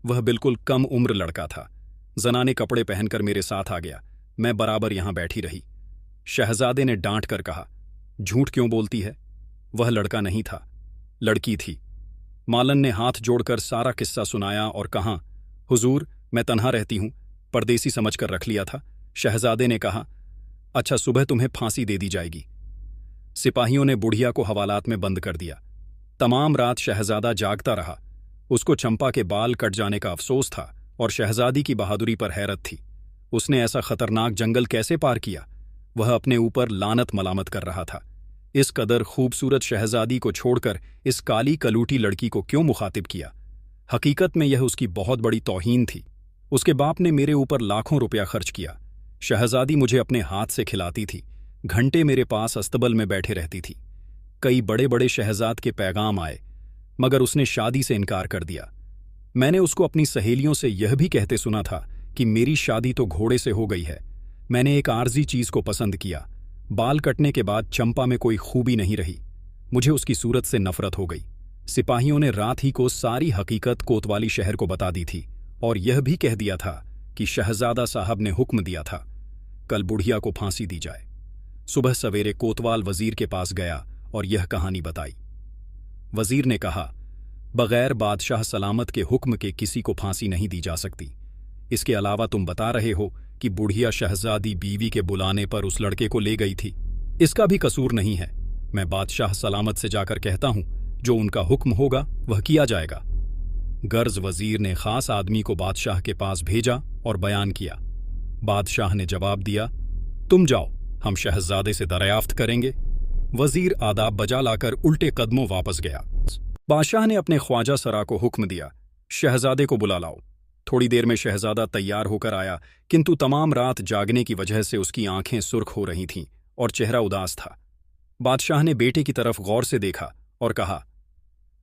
वह बिल्कुल कम उम्र लड़का था। जनाने कपड़े पहनकर मेरे साथ आ गया। मैं बराबर यहां बैठी रही। शहजादे ने डांट कर कहा, झूठ क्यों बोलती है? वह लड़का नहीं था, लड़की थी। मालन ने हाथ जोड़कर सारा किस्सा सुनाया और कहा, हुजूर, मैं तन्हा रहती हूं, परदेसी समझकर रख लिया था। शहजादे ने कहा, अच्छा, सुबह तुम्हें फांसी दे दी जाएगी। सिपाहियों ने बुढ़िया को हवालात में बंद कर दिया। तमाम रात शहजादा जागता रहा। उसको चंपा के बाल कट जाने का अफसोस था और शहजादी की बहादुरी पर हैरत थी। उसने ऐसा खतरनाक जंगल कैसे पार किया? वह अपने ऊपर लानत मलामत कर रहा था। इस कदर खूबसूरत शहजादी को छोड़कर इस काली कलूटी लड़की को क्यों मुखातिब किया? हकीकत में यह उसकी बहुत बड़ी तौहीन थी। उसके बाप ने मेरे ऊपर लाखों रुपया खर्च किया। शहजादी मुझे अपने हाथ से खिलाती थी, घंटे मेरे पास अस्तबल में बैठे रहती थी। कई बड़े बड़े शहजाद के पैगाम आए, मगर उसने शादी से इनकार कर दिया। मैंने उसको अपनी सहेलियों से यह भी कहते सुना था कि मेरी शादी तो घोड़े से हो गई है। मैंने एक आर्जी चीज को पसंद किया। बाल कटने के बाद चंपा में कोई खूबी नहीं रही। मुझे उसकी सूरत से नफरत हो गई। सिपाहियों ने रात ही को सारी हकीकत कोतवाली शहर को बता दी थी और यह भी कह दिया था कि शहजादा साहब ने हुक्म दिया था, कल बुढ़िया को फांसी दी जाए। सुबह सवेरे कोतवाल वजीर के पास गया और यह कहानी बताई। वजीर ने कहा, बगैर बादशाह सलामत के हुक्म के किसी को फांसी नहीं दी जा सकती। इसके अलावा तुम बता रहे हो कि बुढ़िया शहजादी बीवी के बुलाने पर उस लड़के को ले गई थी। इसका भी कसूर नहीं है। मैं बादशाह सलामत से जाकर कहता हूं, जो उनका हुक्म होगा वह किया जाएगा। गर्ज वजीर ने खास आदमी को बादशाह के पास भेजा और बयान किया। बादशाह ने जवाब दिया, तुम जाओ, हम शहजादे से दरियाफ्त करेंगे। वजीर आदाब बजा लाकर उल्टे कदमों वापस गया। बादशाह ने अपने ख्वाजा सरा को हुक्म दिया, शहजादे को बुला लाओ। थोड़ी देर में शहजादा तैयार होकर आया, किंतु तमाम रात जागने की वजह से उसकी आंखें सुर्ख हो रही थीं और चेहरा उदास था। बादशाह ने बेटे की तरफ गौर से देखा और कहा,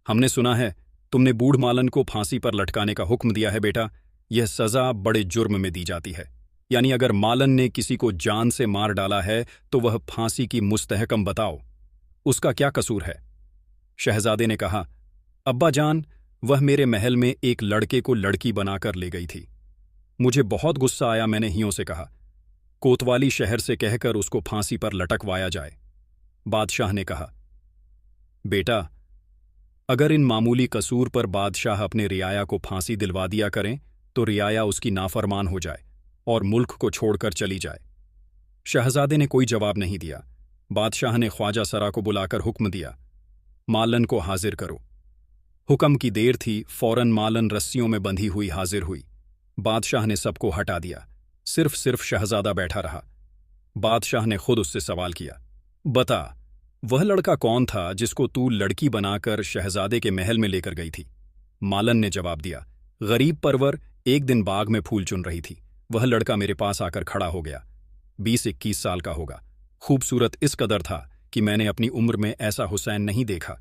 हमने सुना है तुमने बूढ़ मालन को फांसी पर लटकाने का हुक्म दिया है बेटा। यह सजा बड़े जुर्म में दी जाती है, यानी अगर मालन ने किसी को जान से मार डाला है तो वह फांसी की मुस्तहकम बताओ, उसका क्या कसूर है? शहजादे ने कहा, अब्बा जान, वह मेरे महल में एक लड़के को लड़की बनाकर ले गई थी। मुझे बहुत गुस्सा आया। मैंने हियों से कहा, कोतवाली शहर से कहकर उसको फांसी पर लटकवाया जाए। बादशाह ने कहा, बेटा, अगर इन मामूली कसूर पर बादशाह अपने रियाया को फांसी दिलवा दिया करें तो रियाया उसकी नाफरमान हो जाए और मुल्क को छोड़कर चली जाए। शहजादे ने कोई जवाब नहीं दिया। बादशाह ने ख्वाजा सरा को बुलाकर हुक्म दिया, मालन को हाजिर करो। हुक्म की देर थी, फौरन मालन रस्सियों में बंधी हुई हाजिर हुई। बादशाह ने सबको हटा दिया, सिर्फ शहजादा बैठा रहा। बादशाह ने खुद उससे सवाल किया, बता, वह लड़का कौन था जिसको तू लड़की बनाकर शहजादे के महल में लेकर गई थी? मालन ने जवाब दिया, गरीब परवर एक दिन बाग में फूल चुन रही थी। वह लड़का मेरे पास आकर खड़ा हो गया। 20-21 साल का होगा। खूबसूरत इस कदर था कि मैंने अपनी उम्र में ऐसा हुसैन नहीं देखा।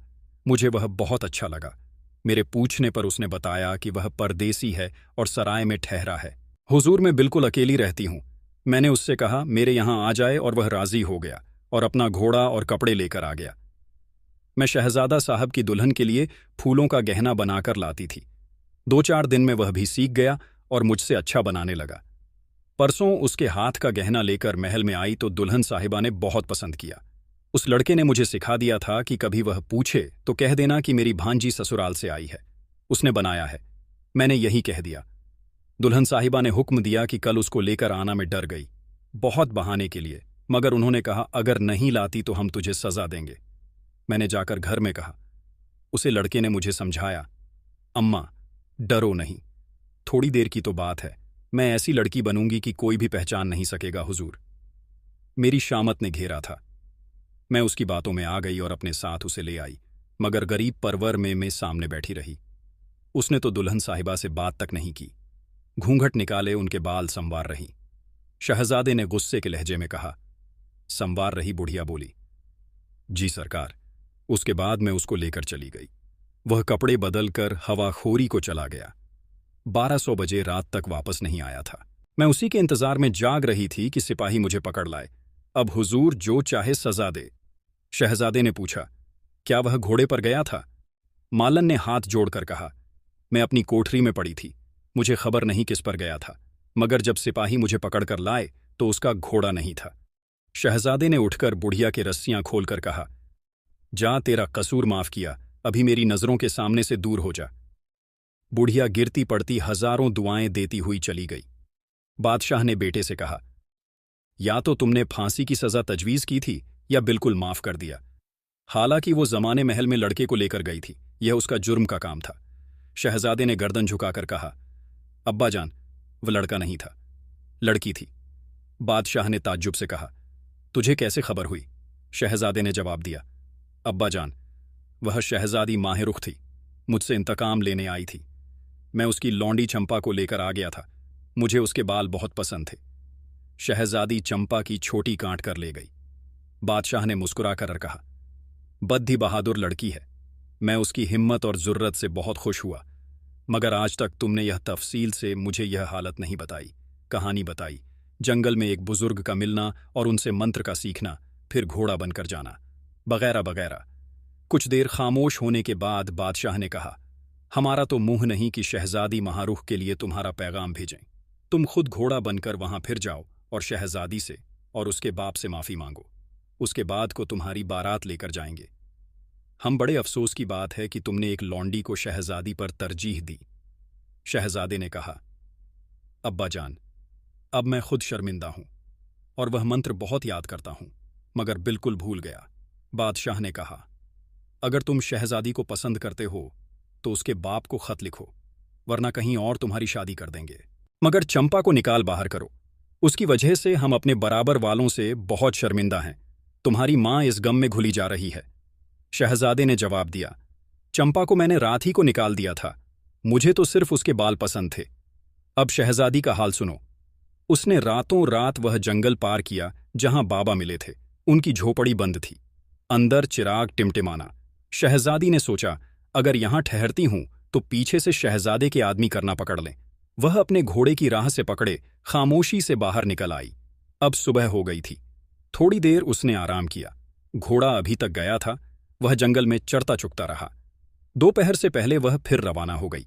मुझे वह बहुत अच्छा लगा। मेरे पूछने पर उसने बताया कि वह परदेसी है और सराय में ठहरा है। हुजूर, मैं बिल्कुल अकेली रहती हूं। मैंने उससे कहा मेरे यहां आ जाए और वह राजी हो गया और अपना घोड़ा और कपड़े लेकर आ गया। मैं शहजादा साहब की दुल्हन के लिए फूलों का गहना बनाकर लाती थी। 2-4 दिन में वह भी सीख गया और मुझसे अच्छा बनाने लगा। परसों उसके हाथ का गहना लेकर महल में आई तो दुल्हन साहिबा ने बहुत पसंद किया। उस लड़के ने मुझे सिखा दिया था कि कभी वह पूछे तो कह देना कि मेरी भांजी ससुराल से आई है, उसने बनाया है। मैंने यही कह दिया। दुल्हन साहिबा ने हुक्म दिया कि कल उसको लेकर आना। मैं डर गई, बहुत बहाने के लिए, मगर उन्होंने कहा अगर नहीं लाती तो हम तुझे सजा देंगे। मैंने जाकर घर में कहा। उसे लड़के ने मुझे समझाया, अम्मा डरो नहीं, थोड़ी देर की तो बात है। मैं ऐसी लड़की बनूंगी कि कोई भी पहचान नहीं सकेगा हुजूर। मेरी शामत ने घेरा था। मैं उसकी बातों में आ गई और अपने साथ उसे ले आई, मगर गरीब परवर में सामने बैठी रही। उसने तो दुल्हन साहिबा से बात तक नहीं की। घूंघट निकाले उनके बाल संवार रही। शहजादे ने गुस्से के लहजे में कहा। संवार रही बुढ़िया बोली, जी सरकार। उसके बाद मैं उसको लेकर चली गई। वह कपड़े बदलकर हवाखोरी को चला गया। 1200 बजे रात तक वापस नहीं आया था। मैं उसी के इंतजार में जाग रही थी कि सिपाही मुझे पकड़ लाए। अब हुजूर जो चाहे सजा दे। शहजादे ने पूछा, क्या वह घोड़े पर गया था? मालन ने हाथ जोड़कर कहा, मैं अपनी कोठरी में पड़ी थी, मुझे खबर नहीं किस पर गया था, मगर जब सिपाही मुझे पकड़कर लाए तो उसका घोड़ा नहीं था। शहजादे ने उठकर बुढ़िया के रस्सियां खोलकर कहा, जा, तेरा कसूर माफ किया, अभी मेरी नजरों के सामने से दूर हो जा। बुढ़िया गिरती पड़ती हजारों दुआएं देती हुई चली गई। बादशाह ने बेटे से कहा, या तो तुमने फांसी की सजा तजवीज की थी या बिल्कुल माफ कर दिया। हालांकि वो जमाने महल में लड़के को लेकर गई थी, यह उसका जुर्म का काम था। शहजादे ने गर्दन झुकाकर कहा, अब्बा जान, वह लड़का नहीं था, लड़की थी। बादशाह ने ताज्जुब से कहा, तुझे कैसे खबर हुई? शहजादे ने जवाब दिया, अब्बा जान, वह शहजादी माहिरुख थी, मुझसे इंतकाम लेने आई थी। मैं उसकी लौंडी चंपा को लेकर आ गया था। मुझे उसके बाल बहुत पसंद थे। शहजादी चंपा की छोटी काट कर ले गई। बादशाह ने मुस्कुराकर कहा, बद्धी बहादुर लड़की है, मैं उसकी हिम्मत और जुर्रत से बहुत खुश हुआ, मगर आज तक तुमने यह तफसील से मुझे यह हालत नहीं बताई, कहानी बताई, जंगल में एक बुजुर्ग का मिलना और उनसे मंत्र का सीखना, फिर घोड़ा बनकर जाना, वगैरह वगैरह। कुछ देर खामोश होने के बाद बादशाह ने कहा, हमारा तो मुंह नहीं कि शहजादी महारुख के लिए तुम्हारा पैगाम भेजें। तुम खुद घोड़ा बनकर वहां फिर जाओ और शहजादी से और उसके बाप से माफी मांगो। उसके बाद को तुम्हारी बारात लेकर जाएंगे। हम बड़े अफसोस की बात है कि तुमने एक लौंडी को शहजादी पर तरजीह दी। शहजादे ने कहा, अब्बा जान, अब मैं खुद शर्मिंदा हूं और वह मंत्र बहुत याद करता हूं, मगर बिल्कुल भूल गया। बादशाह ने कहा, अगर तुम शहजादी को पसंद करते हो तो उसके बाप को खत लिखो, वरना कहीं और तुम्हारी शादी कर देंगे। मगर चंपा को निकाल बाहर करो, उसकी वजह से हम अपने बराबर वालों से बहुत शर्मिंदा हैं। तुम्हारी माँ इस गम में घुली जा रही है। शहजादे ने जवाब दिया, चंपा को मैंने रात ही को निकाल दिया था, मुझे तो सिर्फ उसके बाल पसंद थे। अब शहजादी का हाल सुनो। उसने रातों रात वह जंगल पार किया जहां बाबा मिले थे। उनकी झोपड़ी बंद थी, अंदर चिराग टिमटिमाना। शहजादी ने सोचा, अगर यहां ठहरती हूं तो पीछे से शहजादे के आदमी करना पकड़ लें। वह अपने घोड़े की राह से पकड़े खामोशी से बाहर निकल आई। अब सुबह हो गई थी। थोड़ी देर उसने आराम किया। घोड़ा अभी तक गया था। वह जंगल में चरता चुकता रहा। दोपहर से पहले वह फिर रवाना हो गई।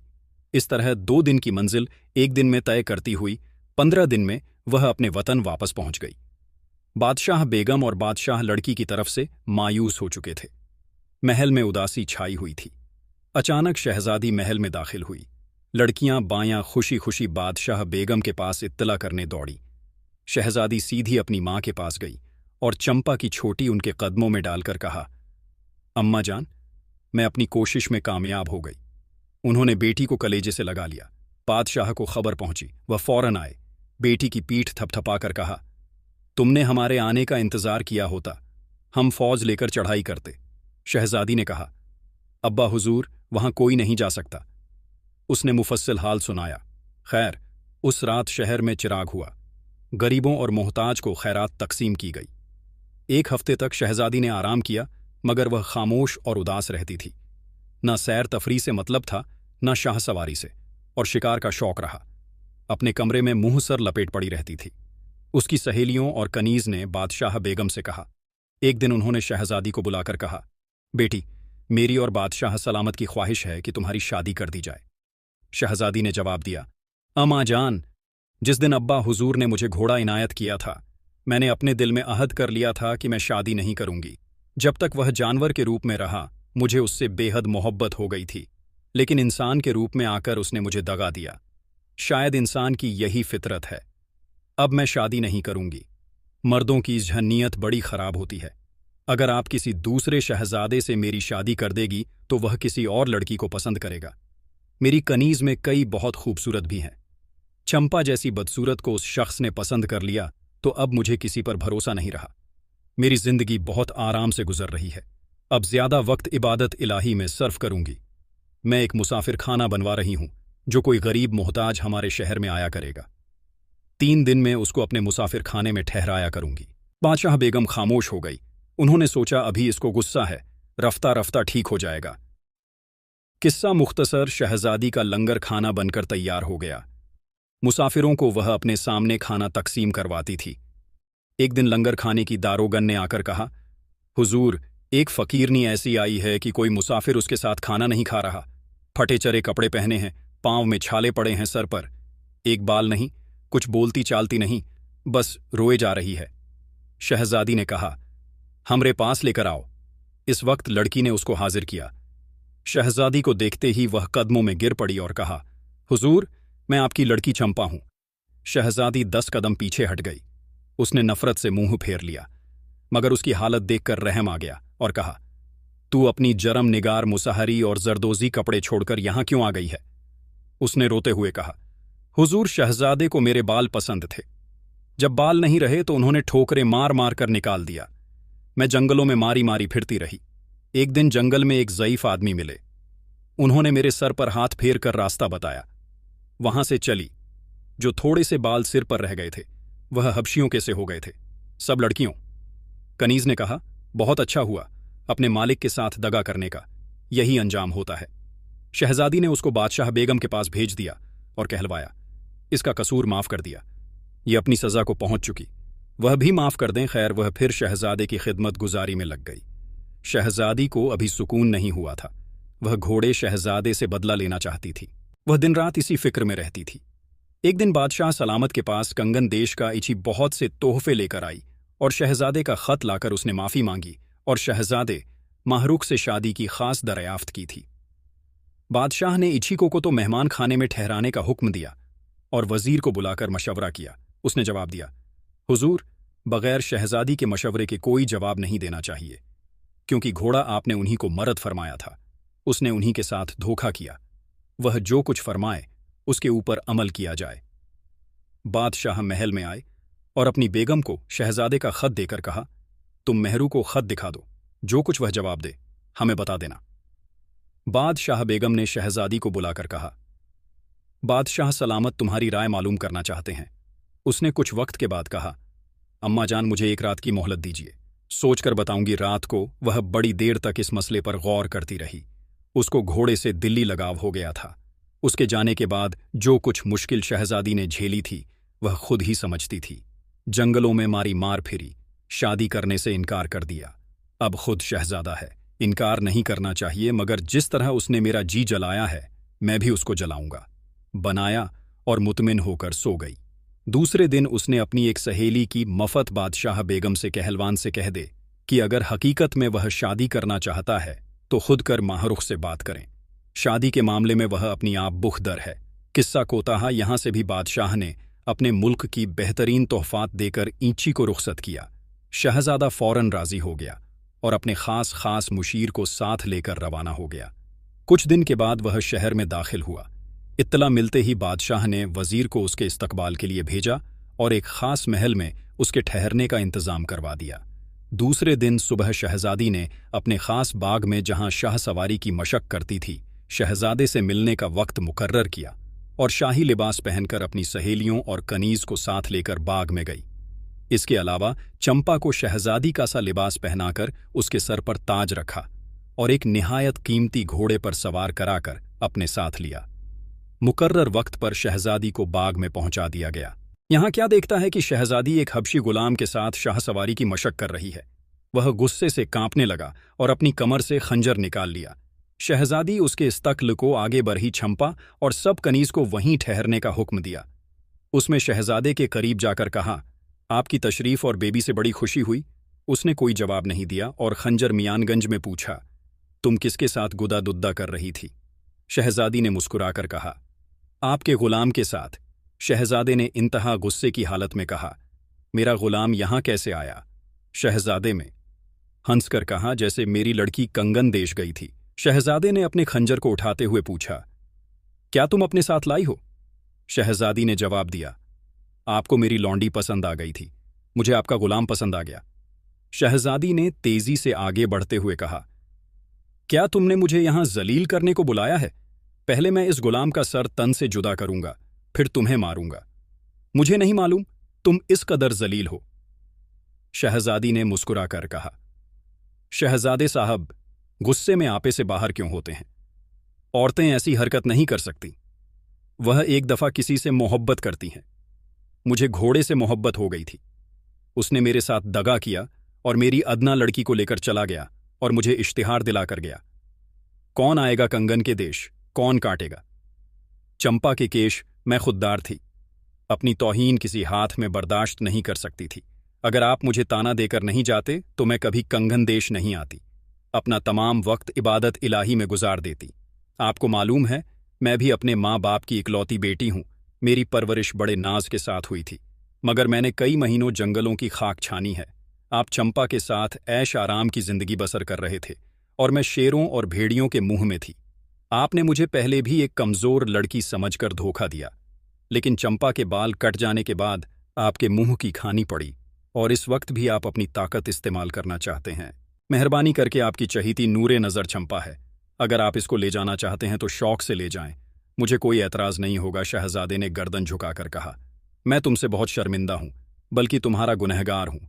इस तरह 2 दिन की मंजिल 1 दिन में तय करती हुई 15 दिन में वह अपने वतन वापस पहुंच गई। बादशाह बेगम और बादशाह लड़की की तरफ से मायूस हो चुके थे। महल में उदासी छाई हुई थी। अचानक शहजादी महल में दाखिल हुई। लड़कियां बायां खुशी खुशी बादशाह बेगम के पास इत्तला करने दौड़ी। शहजादी सीधी अपनी मां के पास गई और चंपा की छोटी उनके कदमों में डालकर कहा, अम्मा जान, मैं अपनी कोशिश में कामयाब हो गई। उन्होंने बेटी को कलेजे से लगा लिया। बादशाह को खबर पहुंची। वह फौरन आए। बेटी की पीठ थपथपाकर कहा, तुमने हमारे आने का इंतजार किया होता, हम फौज लेकर चढ़ाई करते। शहजादी ने कहा, अब्बा हुजूर, वहां कोई नहीं जा सकता। उसने मुफस्सिल हाल सुनाया। खैर, उस रात शहर में चिराग हुआ। गरीबों और मोहताज को खैरात तकसीम की गई। 1 हफ्ते तक शहजादी ने आराम किया, मगर वह खामोश और उदास रहती थी। न सैर तफरी से मतलब था, न शाह सवारी से, और शिकार का शौक रहा। अपने कमरे में मुंह सर लपेट पड़ी रहती थी। उसकी सहेलियों और कनीज ने बादशाह बेगम से कहा। एक दिन उन्होंने शहजादी को बुलाकर कहा, बेटी, मेरी और बादशाह सलामत की ख्वाहिश है कि तुम्हारी शादी कर दी जाए। शहजादी ने जवाब दिया, अम्मा जान, जिस दिन अब्बा हुजूर ने मुझे घोड़ा इनायत किया था, मैंने अपने दिल में अहद कर लिया था कि मैं शादी नहीं करूंगी। जब तक वह जानवर के रूप में रहा, मुझे उससे बेहद मोहब्बत हो गई थी, लेकिन इंसान के रूप में आकर उसने मुझे दगा दिया। शायद इंसान की यही फितरत है। अब मैं शादी नहीं करूंगी। मर्दों की जहन्नियत बड़ी खराब होती है। अगर आप किसी दूसरे शहजादे से मेरी शादी कर देगी तो वह किसी और लड़की को पसंद करेगा। मेरी कनीज में कई बहुत खूबसूरत भी हैं। चंपा जैसी बदसूरत को उस शख्स ने पसंद कर लिया तो अब मुझे किसी पर भरोसा नहीं रहा। मेरी जिंदगी बहुत आराम से गुजर रही है। अब ज्यादा वक्त इबादत इलाही में सर्फ करूंगी। मैं एक मुसाफिर खाना बनवा रही हूं, जो कोई गरीब मोहताज हमारे शहर में आया करेगा। 3 दिन में उसको अपने मुसाफिर खाने में ठहराया करूंगी। बादशाह बेगम खामोश हो गई। उन्होंने सोचा, अभी इसको गुस्सा है, रफ्ता रफ्ता ठीक हो जाएगा। किस्सा मुख्तसर, शहजादी का लंगर खाना बनकर तैयार हो गया। मुसाफिरों को वह अपने सामने खाना तकसीम करवाती थी। एक दिन लंगर खाने की दारोगन ने आकर कहा, हुजूर, एक फकीरनी ऐसी आई है कि कोई मुसाफिर उसके साथ खाना नहीं खा रहा। फटे चरे कपड़े पहने हैं, पांव में छाले पड़े हैं, सर पर एक बाल नहीं, कुछ बोलती चालती नहीं, बस रोए जा रही है। शहजादी ने कहा, हमरे पास लेकर आओ। इस वक्त लड़की ने उसको हाजिर किया। शहजादी को देखते ही वह कदमों में गिर पड़ी और कहा, हुजूर, मैं आपकी लड़की चंपा हूं। शहजादी 10 कदम पीछे हट गई। उसने नफरत से मुंह फेर लिया, मगर उसकी हालत देखकर रहम आ गया और कहा, तू अपनी जरम निगार मुसहरी और जरदोजी कपड़े छोड़कर यहां क्यों आ गई है? उसने रोते हुए कहा, हुजूर, शहजादे को मेरे बाल पसंद थे। जब बाल नहीं रहे तो उन्होंने ठोकरे मार मार कर निकाल दिया। मैं जंगलों में मारी मारी फिरती रही। एक दिन जंगल में एक ज़ईफ आदमी मिले। उन्होंने मेरे सर पर हाथ फेर कर रास्ता बताया। वहां से चली। जो थोड़े से बाल सिर पर रह गए थे, वह हबशियों के से हो गए थे, सब लड़कियों। कनीज ने कहा, बहुत अच्छा हुआ, अपने मालिक के साथ दगा करने का यही अंजाम होता है। शहजादी ने उसको बादशाह बेगम के पास भेज दिया और कहलवाया, इसका कसूर माफ कर दिया। ये अपनी सजा को पहुंच चुकी, वह भी माफ कर दें। खैर, वह फिर शहजादे की खिदमत गुजारी में लग गई। शहजादी को अभी सुकून नहीं हुआ था। वह घोड़े शहजादे से बदला लेना चाहती थी। वह दिन रात इसी फिक्र में रहती थी। एक दिन बादशाह सलामत के पास कंगन देश का इची बहुत से तोहफे लेकर आई और शहजादे का खत लाकर उसने माफ़ी मांगी और शहजादे माहरुख से शादी की खास दरियाफ्त की थी। बादशाह ने इच्छिको को तो मेहमान खाने में ठहराने का हुक्म दिया और वजीर को बुलाकर मशवरा किया। उसने जवाब दिया, हुजूर, बगैर शहजादी के मशवरे के कोई जवाब नहीं देना चाहिए, क्योंकि घोड़ा आपने उन्हीं को मर्द फरमाया था। उसने उन्हीं के साथ धोखा किया। वह जो कुछ फरमाए उसके ऊपर अमल किया जाए। बादशाह महल में आए और अपनी बेगम को शहजादे का खत देकर कहा, तुम मेहरू को खत दिखा दो, जो कुछ वह जवाब दे हमें बता देना। बादशाह बेगम ने शहजादी को बुलाकर कहा, बादशाह सलामत तुम्हारी राय मालूम करना चाहते हैं। उसने कुछ वक्त के बाद कहा, अम्मा जान, मुझे एक रात की मोहलत दीजिए, सोचकर बताऊंगी। रात को वह बड़ी देर तक इस मसले पर गौर करती रही। उसको घोड़े से दिल्ली लगाव हो गया था। उसके जाने के बाद जो कुछ मुश्किल शहजादी ने झेली थी वह खुद ही समझती थी। जंगलों में मारी मार फिरी, शादी करने से इनकार कर दिया। अब खुद शहजादा है, इनकार नहीं करना चाहिए, मगर जिस तरह उसने मेरा जी जलाया है मैं भी उसको जलाऊंगा। बनाया और मुतमिन होकर सो गई। दूसरे दिन उसने अपनी एक सहेली की मफत बादशाह बेगम से कहलवान से कह दे कि अगर हकीकत में वह शादी करना चाहता है तो खुद कर माहरुख से बात करें। शादी के मामले में वह अपनी आप बुखदर है। किस्सा कोताहा यहां से भी बादशाह ने अपने मुल्क की बेहतरीन तोहफात देकर ईंची को रुखसत किया। शहजादा फौरन राजी हो गया और अपने खास मुशीर को साथ लेकर रवाना हो गया। कुछ दिन के बाद वह शहर में दाखिल हुआ। इत्तला मिलते ही बादशाह ने वजीर को उसके इस्तकबाल के लिए भेजा और एक खास महल में उसके ठहरने का इंतजाम करवा दिया। दूसरे दिन सुबह शहजादी ने अपने खास बाग में, जहां शाह सवारी की मशक करती थी, शहजादे से मिलने का वक्त मुकर्रर किया और शाही लिबास पहनकर अपनी सहेलियों और कनीज को साथ लेकर बाग में गई। इसके अलावा चंपा को शहजादी का सा लिबास पहनाकर उसके सर पर ताज रखा और एक निहायत कीमती घोड़े पर सवार कराकर अपने साथ लिया। मुकर्रर वक्त पर शहजादी को बाग में पहुंचा दिया गया। यहां क्या देखता है कि शहजादी एक हबशी गुलाम के साथ शाह सवारी की मशक कर रही है। वह गुस्से से कांपने लगा और अपनी कमर से खंजर निकाल लिया। शहजादी उसके इस्तक्ल को आगे बढ़ी। चंपा और सब कनीज को वहीं ठहरने का हुक्म दिया। उसमें शहजादे के करीब जाकर कहा, आपकी तशरीफ और बेबी से बड़ी खुशी हुई। उसने कोई जवाब नहीं दिया और खंजर मियानगंज में पूछा, तुम किसके साथ गुदा दुद्दा कर रही थी? शहजादी ने मुस्कुराकर कहा, आपके गुलाम के साथ। शहजादे ने इंतहा गुस्से की हालत में कहा, मेरा गुलाम यहां कैसे आया? शहजादे में हंसकर कहा, जैसे मेरी लड़की कंगन देश गई थी। शहजादे ने अपने खंजर को उठाते हुए पूछा, क्या तुम अपने साथ लाई हो? शहजादी ने जवाब दिया, आपको मेरी लौंडी पसंद आ गई थी, मुझे आपका गुलाम पसंद आ गया। शहजादी ने तेजी से आगे बढ़ते हुए कहा, क्या तुमने मुझे यहां जलील करने को बुलाया है? पहले मैं इस गुलाम का सर तन से जुदा करूंगा, फिर तुम्हें मारूंगा। मुझे नहीं मालूम तुम इस कदर जलील हो। शहजादी ने मुस्कुराकर कहा, शहजादे साहब, गुस्से में आपे से बाहर क्यों होते हैं? औरतें ऐसी हरकत नहीं कर सकती। वह एक दफा किसी से मोहब्बत करती हैं। मुझे घोड़े से मोहब्बत हो गई थी। उसने मेरे साथ दगा किया और मेरी अदना लड़की को लेकर चला गया और मुझे इश्तिहार दिलाकर गया। कौन आएगा कंगन के देश? कौन काटेगा? चंपा के केश मैं खुददार थी। अपनी तौहीन किसी हाथ में बर्दाश्त नहीं कर सकती थी। अगर आप मुझे ताना देकर नहीं जाते तो मैं कभी कंगन देश नहीं आती। अपना तमाम वक्त इबादत इलाही में गुजार देती। आपको मालूम है, मैं भी अपने माँ बाप की इकलौती बेटी हूँ। मेरी परवरिश बड़े नाज के साथ हुई थी, मगर मैंने कई महीनों जंगलों की खाक छानी है। आप चंपा के साथ ऐश आराम की जिंदगी बसर कर रहे थे और मैं शेरों और भेड़ियों के मुंह में थी। आपने मुझे पहले भी एक कमजोर लड़की समझकर धोखा दिया, लेकिन चंपा के बाल कट जाने के बाद आपके मुंह की खानी पड़ी और इस वक्त भी आप अपनी ताकत इस्तेमाल करना चाहते हैं। मेहरबानी करके आपकी चहीती नूरे नज़र चंपा है। अगर आप इसको ले जाना चाहते हैं तो शौक से ले जाएं, मुझे कोई एतराज नहीं होगा। शहजादे ने गर्दन झुकाकर कहा, मैं तुमसे बहुत शर्मिंदा हूं, बल्कि तुम्हारा गुनहगार हूं।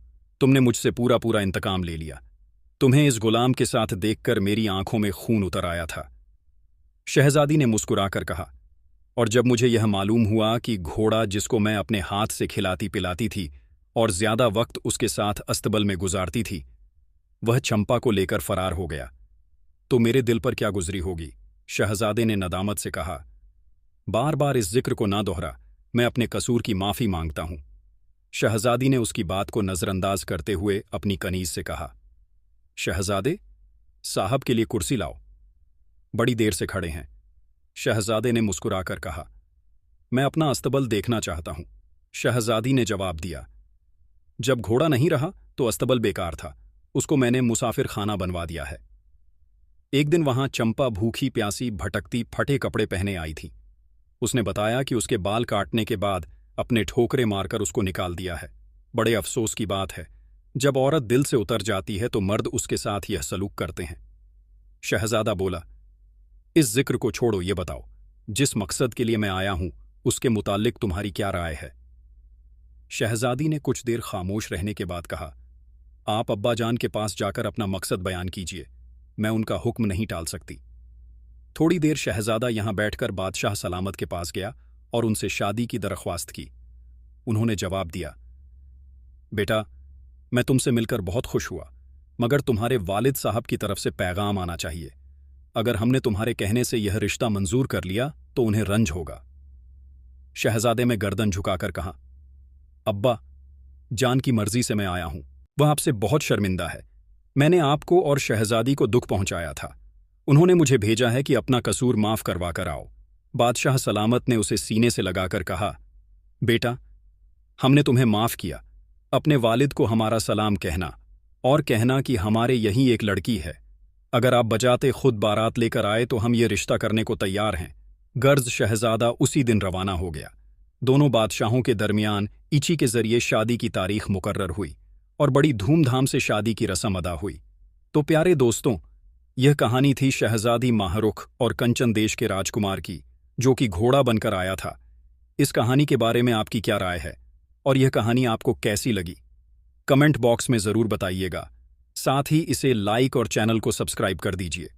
तुमने मुझसे पूरा इंतकाम ले लिया। तुम्हें इस गुलाम के साथ देखकर मेरी आंखों में खून उतर आया था। शहजादी ने मुस्कुराकर कहा, और जब मुझे यह मालूम हुआ कि घोड़ा जिसको मैं अपने हाथ से खिलाती पिलाती थी और ज्यादा वक्त उसके साथ अस्तबल में गुजारती थी, वह चंपा को लेकर फरार हो गया, तो मेरे दिल पर क्या गुजरी होगी। शहजादे ने नदामत से कहा, बार बार इस जिक्र को ना दोहरा, मैं अपने कसूर की माफी मांगता हूं। शहजादी ने उसकी बात को नजरअंदाज करते हुए अपनी कनीज से कहा, शहजादे, साहब के लिए कुर्सी लाओ। बड़ी देर से खड़े हैं। शहजादे ने मुस्कुराकर कहा, मैं अपना अस्तबल देखना चाहता हूं। शहजादी ने जवाब दिया, जब घोड़ा नहीं रहा तो अस्तबल बेकार था, उसको मैंने मुसाफिर खाना बनवा दिया है। एक दिन वहां चंपा भूखी प्यासी भटकती फटे कपड़े पहने आई थी। उसने बताया कि उसके बाल काटने के बाद अपने ठोकरे मारकर उसको निकाल दिया है। बड़े अफसोस की बात है, जब औरत दिल से उतर जाती है तो मर्द उसके साथ यह सलूक करते हैं। शहजादा बोला, इस जिक्र को छोड़ो, ये बताओ, जिस मकसद के लिए मैं आया हूं उसके मुताल्लिक तुम्हारी क्या राय है? शहजादी ने कुछ देर खामोश रहने के बाद कहा, आप अब्बा जान के पास जाकर अपना मकसद बयान कीजिए, मैं उनका हुक्म नहीं टाल सकती। थोड़ी देर शहजादा यहां बैठकर बादशाह सलामत के पास गया और उनसे शादी की दरख्वास्त की। उन्होंने जवाब दिया, बेटा, मैं तुमसे मिलकर बहुत खुश हुआ, मगर तुम्हारे वालिद साहब की तरफ से पैगाम आना चाहिए। अगर हमने तुम्हारे कहने से यह रिश्ता मंजूर कर लिया तो उन्हें रंज होगा। शहजादे में गर्दन झुकाकर कहा, अब्बा जान की मर्जी से मैं आया हूं, वह आपसे बहुत शर्मिंदा है। मैंने आपको और शहजादी को दुख पहुंचाया था, उन्होंने मुझे भेजा है कि अपना कसूर माफ करवा कर आओ। बादशाह सलामत ने उसे सीने से लगाकर कहा, बेटा, हमने तुम्हें माफ किया, अपने वालिद को हमारा सलाम कहना और कहना कि हमारे यहीं एक लड़की है। अगर आप बजाते खुद बारात लेकर आए तो हम ये रिश्ता करने को तैयार हैं। गर्ज शहजादा उसी दिन रवाना हो गया। दोनों बादशाहों के दरमियान इची के जरिए शादी की तारीख मुकर्रर हुई और बड़ी धूमधाम से शादी की रस्म अदा हुई। तो प्यारे दोस्तों, यह कहानी थी शहजादी माहरुख और कंचन देश के राजकुमार की, जो कि घोड़ा बनकर आया था। इस कहानी के बारे में आपकी क्या राय है और यह कहानी आपको कैसी लगी? कमेंट बॉक्स में जरूर बताइएगा। साथ ही इसे लाइक और चैनल को सब्सक्राइब कर दीजिए।